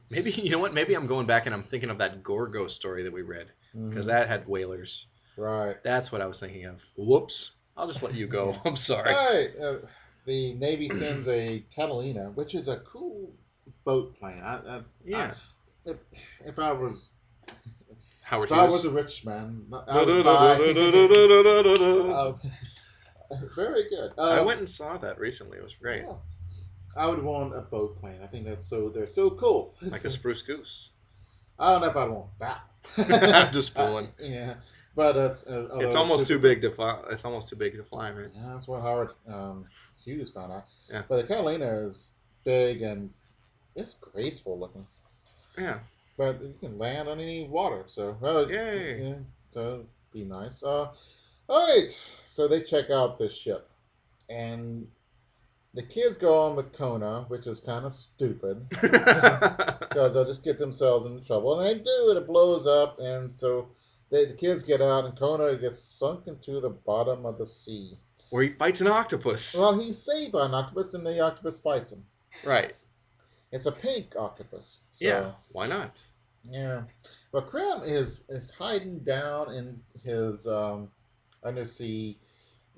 Maybe you know what? Maybe I'm going back and I'm thinking of that Gorgo story that we read because that had whalers. Right. That's what I was thinking of. Whoops. I'll just let you go. I'm sorry. All right. The Navy sends a Catalina, which is a cool boat plane. If I was a rich man, I would buy. Very good. I went and saw that recently. It was great. Yeah. I would want a boat plane. I think they're so cool. Like a spruce goose. I don't know if I want that. I'm just fooling. Yeah. But it's almost too big to fly. It's almost too big to fly, right? Yeah, that's what Howard Hughes found out. Yeah. But the Catalina is big and it's graceful looking. Yeah. But you can land on any water, so yay! Yeah, so it'd be nice. All right, so they check out this ship, and the kids go on with Kona, which is kind of stupid because they'll just get themselves into trouble, and they do. It blows up, and so. The kids get out, and Kona gets sunk into the bottom of the sea. Where he fights an octopus. Well, he's saved by an octopus, and the octopus fights him. Right. It's a pink octopus. So, yeah, why not? Yeah. But Krim is hiding down in his undersea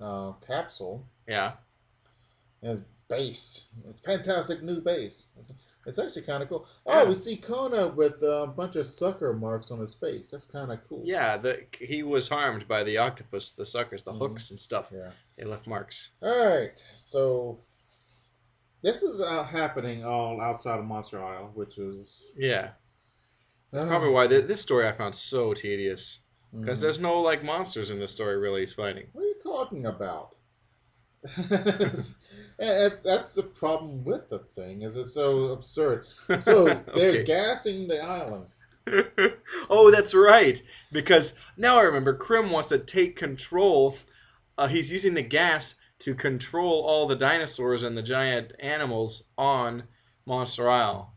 capsule. Yeah. His base. It's a fantastic new base. It's actually kind of cool. Oh, we see Kona with a bunch of sucker marks on his face. That's kind of cool. Yeah, he was harmed by the octopus, the suckers, the hooks and stuff. Yeah. They left marks. All right. So this is happening all outside of Monster Isle, which is... Yeah. That's probably why this story I found so tedious. Because there's no, monsters in this story really fighting. What are you talking about? That's the problem with the thing, is it's so absurd. So they're gassing the island. Oh, that's right. Because now I remember, Krim wants to take control. He's using the gas to control all the dinosaurs and the giant animals on Monster Isle,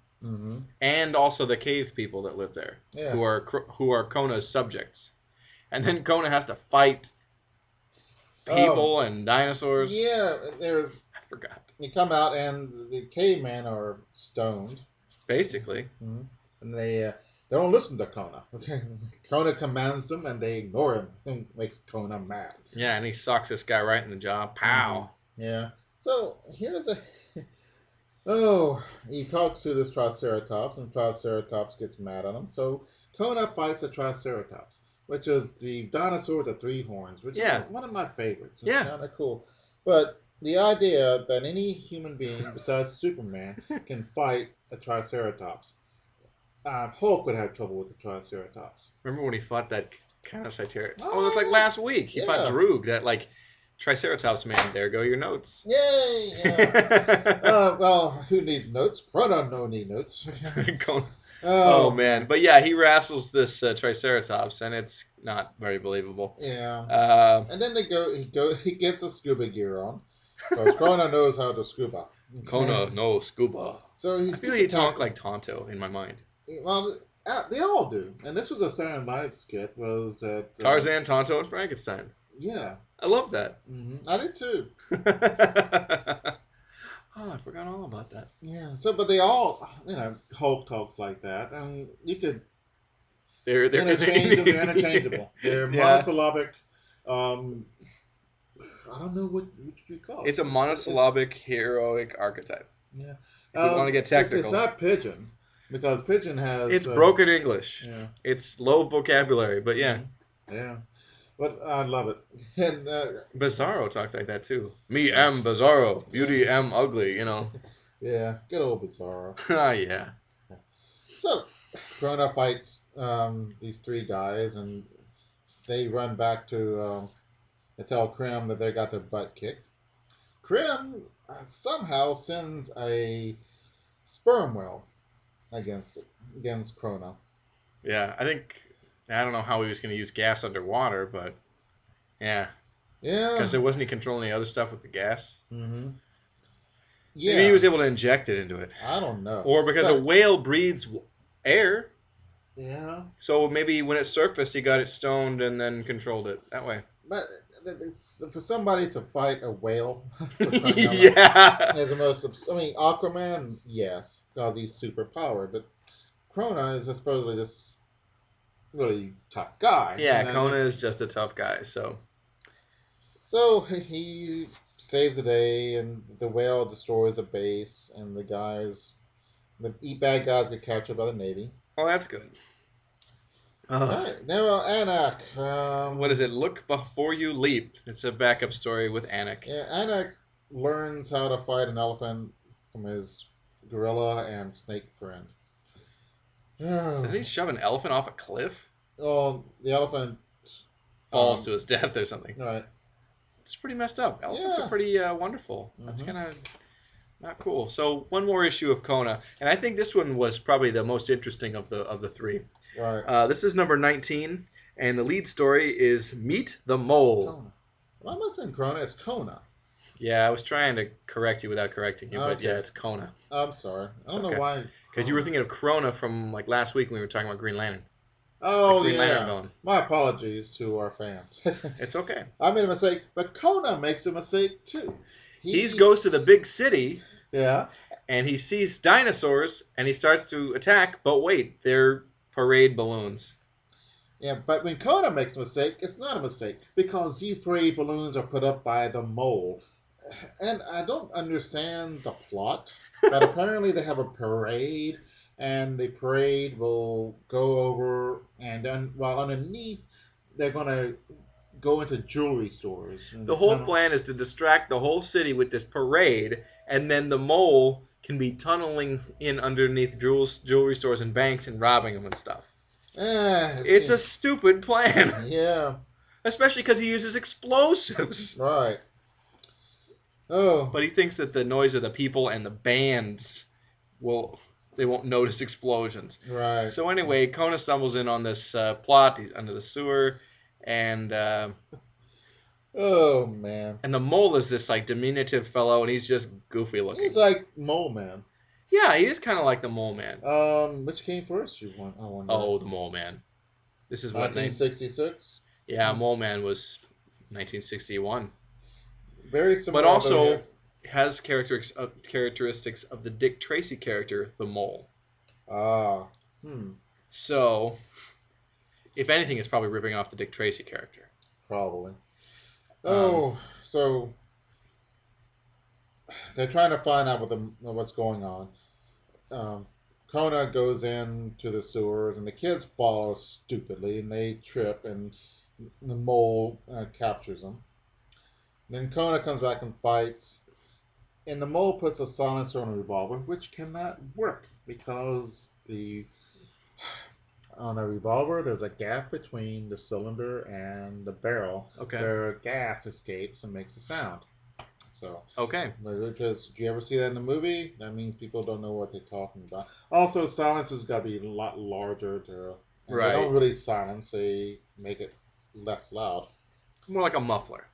and also the cave people that live there, who are Kona's subjects. And then Kona has to fight people and dinosaurs. Yeah, I forgot. You come out and the cavemen are stoned. Basically. And they They don't listen to Kona. Okay, Kona commands them, and they ignore him. It makes Kona mad. Yeah, and he socks this guy right in the jaw. Pow. Yeah. So here's a. Oh, he talks to this Triceratops, and Triceratops gets mad at him. So Kona fights a Triceratops, which is the dinosaur with the three horns, which is one of my favorites. It's kind of cool. But the idea that any human being besides Superman can fight a Triceratops, Hulk would have trouble with the Triceratops. Remember when he fought that kind of Triceratops? Oh, it was like last week. He fought Droog, that like Triceratops man. There go your notes. Yay! Yeah. Well, who needs notes? Kona no need notes. Oh man, but yeah, he wrestles this Triceratops, and it's not very believable. Yeah. And then he gets a scuba gear on, because Kona knows how to scuba. Kona knows scuba. So I feel he talk like Tonto in my mind. Well, they all do, and this was a Saturday Night Live skit. Was that Tarzan, Tonto, and Frankenstein? Yeah, I love that. I did too. Oh, I forgot all about that. Yeah. So, but they all, Hulk talks like that, and you could. They're interchangeable. They're interchangeable. They're monosyllabic. I don't know what you call it. It's a monosyllabic heroic archetype. Yeah. If you want to get technical. It's not Pigeon, because Pigeon has. It's broken English. Yeah. It's low vocabulary, but yeah. Yeah. But I love it. And Bizarro talks like that too. Me am Bizarro. Beauty am ugly, Yeah, good old Bizarro. Ah, yeah. So, Kona fights these three guys, and they run back to tell Krim that they got their butt kicked. Krim somehow sends a sperm whale against Kona. Yeah, I don't know how he was going to use gas underwater, but yeah. Yeah. Because wasn't he controlling the other stuff with the gas? Mm-hmm. Yeah. Maybe he was able to inject it into it. I don't know. Or because a whale breathes air. Yeah. So maybe when it surfaced, he got it stoned and then controlled it that way. But for somebody to fight a whale, yeah, is the most. Aquaman, yes, because he's super powered, but Kona is supposedly just really tough guy. Yeah, Kona is just a tough guy. So he saves the day, and the whale destroys the base, and the bad guys get captured by the Navy. Oh, that's good. Right. Now, Anak. What is it? Look before you leap. It's a backup story with Anak. Yeah, Anak learns how to fight an elephant from his gorilla and snake friend. Did he shove an elephant off a cliff? Well, the elephant falls to his death or something. Right. It's pretty messed up. Elephants are pretty wonderful. That's kind of not cool. So one more issue of Kona, and I think this one was probably the most interesting of the three. Right. This is number 19, and the lead story is Meet the Mole. Kona. Well, I'm not saying Kona. It's Kona. Yeah, I was trying to correct you without correcting you, but yeah, it's Kona. I'm sorry. I don't know why. Because you were thinking of Krona from like last week when we were talking about Green Lantern. Oh, Green Lantern villain. My apologies to our fans. It's okay. I made a mistake, but Kona makes a mistake too. He goes to the big city. Yeah. And he sees dinosaurs, and he starts to attack, but wait, they're parade balloons. Yeah, but when Kona makes a mistake, it's not a mistake, because these parade balloons are put up by the mole. And I don't understand the plot, but apparently they have a parade, and the parade will go over, and then while underneath, they're going to go into jewelry stores. The whole plan is to distract the whole city with this parade, and then the mole can be tunneling in underneath jewelry stores and banks and robbing them and stuff. It's a stupid plan. Yeah. Especially because he uses explosives. Right. Oh. But he thinks that the noise of the people and the bands they won't notice explosions. Right. So anyway, Kona stumbles in on this plot. He's under the sewer, and oh man. And the mole is this like diminutive fellow, and he's just goofy looking. He's like Mole Man. Yeah, he is kind of like the Mole Man. Which came first? I wonder. Oh, the Mole Man. This is what 1966. Yeah, Mole Man was 1961. Very similar. But also has characteristics of the Dick Tracy character, the Mole. So, if anything, it's probably ripping off the Dick Tracy character. Probably. Um, Oh, so they're trying to find out what's going on. Kona goes into the sewers, and the kids follow stupidly, and they trip, and the mole captures them. Then Kona comes back and fights, and the mole puts a silencer on a revolver, which cannot work because on a revolver there's a gap between the cylinder and the barrel Okay. where gas escapes and makes a sound. So, okay. because do you ever see that in the movie? That means people don't know what they're talking about. Also, silencers got to be a lot larger and Right. they don't really silence; they make it less loud. More like a muffler.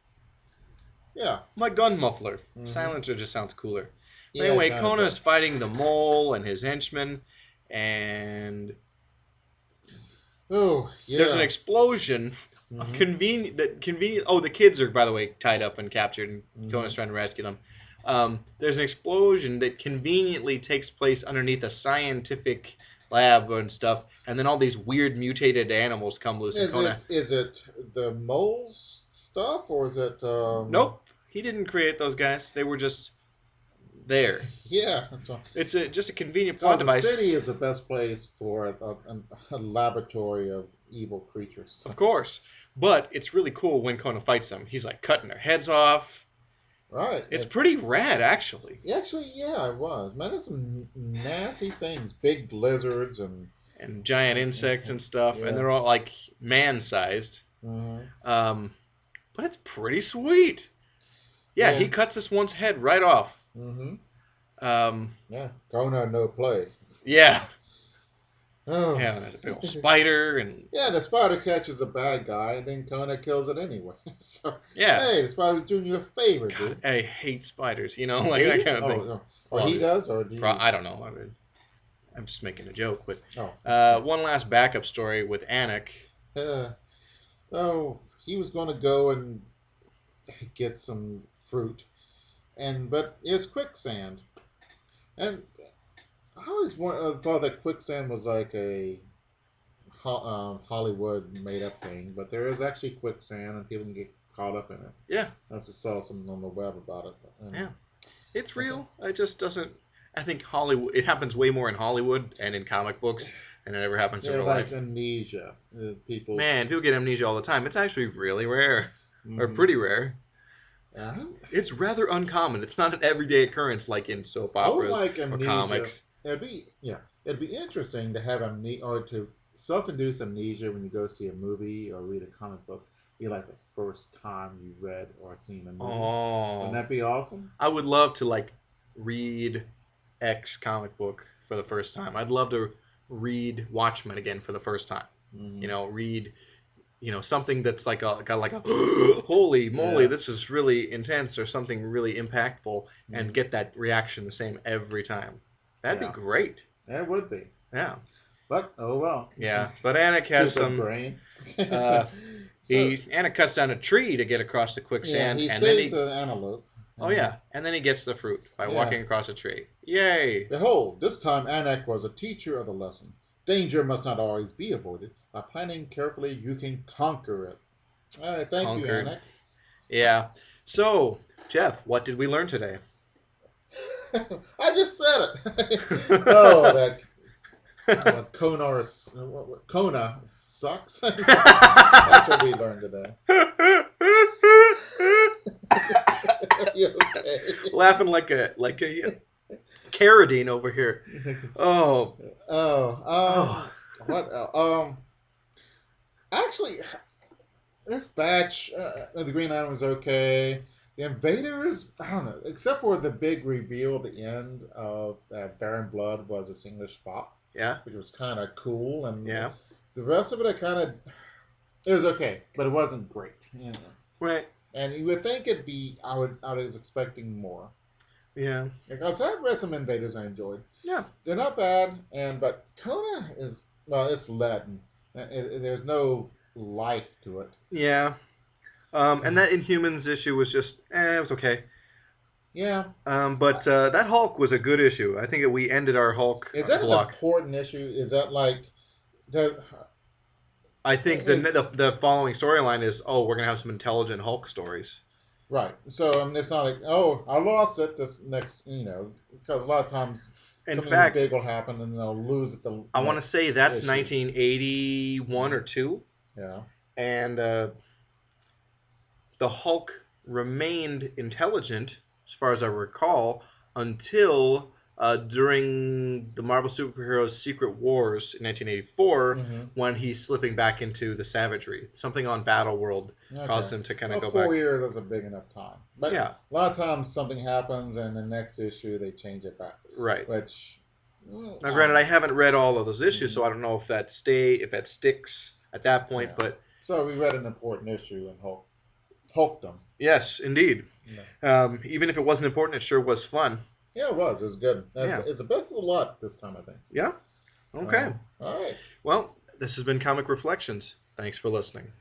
Yeah. My gun muffler. Mhm. Silencer just sounds cooler. Yeah, Anyway, kinda Kona's does. fighting the mole and his henchmen, and Oh, yeah. there's an explosion. Mhm. Convenient. Oh, the kids are, by the way, tied up and captured, and Kona's trying to rescue them. There's an explosion that conveniently takes place underneath a scientific lab and stuff, and then all these weird mutated animals come loose. And Kona, Is it the mole's stuff or is it? Nope, he didn't create those guys. They were just there. Yeah, that's right. It's just a convenient plot The device. city is the best place for a laboratory of evil creatures. Of course. But it's really cool when Kona fights them. He's like cutting their heads off. Right. It's pretty rad, actually. Actually, yeah, it was. Man, there's some nasty things. Big lizards and Giant insects and stuff. Yeah. And they're all like man-sized. mhm. But it's pretty sweet. Yeah, Yeah. he cuts this one's head right off. Yeah, Kona no play. Yeah. Oh. Yeah, there's a big old spider and Yeah, the spider catches a bad guy, and then Kona kills it anyway. So, yeah. hey, the spider's doing you a favor, dude. God, I hate spiders, like that kind of thing. Oh, or he does, or do you? I don't know. I'm just making a joke. But Oh. one last backup story with Anik. He was going to go and get some fruit, but it's quicksand, and I always thought that quicksand was like a Hollywood made-up thing, but there is actually quicksand, and people can get caught up in it. Yeah. I just saw something on the web about it. Yeah. It's real. It just doesn't. I think Hollywood. It happens way more in Hollywood and in comic books than it ever happens in real like life. amnesia. People. Man, people get amnesia all the time. It's actually really rare, or Mhm. pretty rare. Uh, It's rather uncommon. It's not an everyday occurrence like in soap I would operas like or amnesia. comics. It'd be interesting to have amnesia or to self-induce amnesia when you go see a movie or read a comic book. Be like the first time you read or seen a movie. Wouldn't Oh, that be awesome? I would love to read X comic book for the first time. I'd love to read Watchmen again for the first time. Mhm. Read something that's got a holy moly, Yeah. this is really intense or something really impactful, and Mhm. get that reaction the same every time. That'd Yeah. be great. That would be. Yeah. But oh well. Yeah. But Anik has Stupid some. brain. Anik cuts down a tree to get across the quicksand, he and then saves an antelope. oh yeah, and then he gets the fruit by Yeah. walking across a tree. Yay! Behold, this time Anak was a teacher of the lesson. Danger must not always be avoided. By planning carefully, you can conquer it. All right, thank you, Conquered. Anak. Yeah. So, Jeff, what did we learn today? I just said it. Oh, that Kona sucks. That's what we learned today. You okay? Laughing like a carradine over here. Oh. What? Actually, this batch, the Green Lantern was okay. The Invaders, I don't know, except for the big reveal at the end of Baron Blood was a English fop, Yeah. which was kind of cool, and Yeah. the rest of it, it was okay, but it wasn't great. Right. And you would think it'd be, I was expecting more. Yeah. Because I've read some Invaders I enjoyed. Yeah. They're not bad, but Kona is, it's leaden. There's no life to it. Yeah. And that Inhumans issue was just, it was okay. Yeah. But that Hulk was a good issue. I think we ended our Hulk Is that block. an important issue? Is that like Does, I think the following storyline is, oh, we're gonna have some intelligent Hulk stories. right. So I mean, it's not like, oh, I lost it this next, because a lot of times In something fact, big will happen and they'll lose it. I want to say that's issue. 1981 or two, Yeah. and the Hulk remained intelligent, as far as I recall, until during the Marvel Superheroes Secret Wars in 1984, when he's slipping back into the savagery. Something on Battle World caused him to kind of go 4 back. years is a big enough time. But Yeah. a lot of times something happens and the next issue they change it back. Right. Which. Now, granted, I haven't read all of those issues, so I don't know if that sticks at that point. Yeah. But so we read an important issue and Hulked them. Yes, indeed. Yeah. Even if it wasn't important, it sure was fun. Yeah, it was. It was good. Yeah. It's the best of the lot this time, I think. Yeah? Okay. All right. Well, this has been Comic Reflections. Thanks for listening.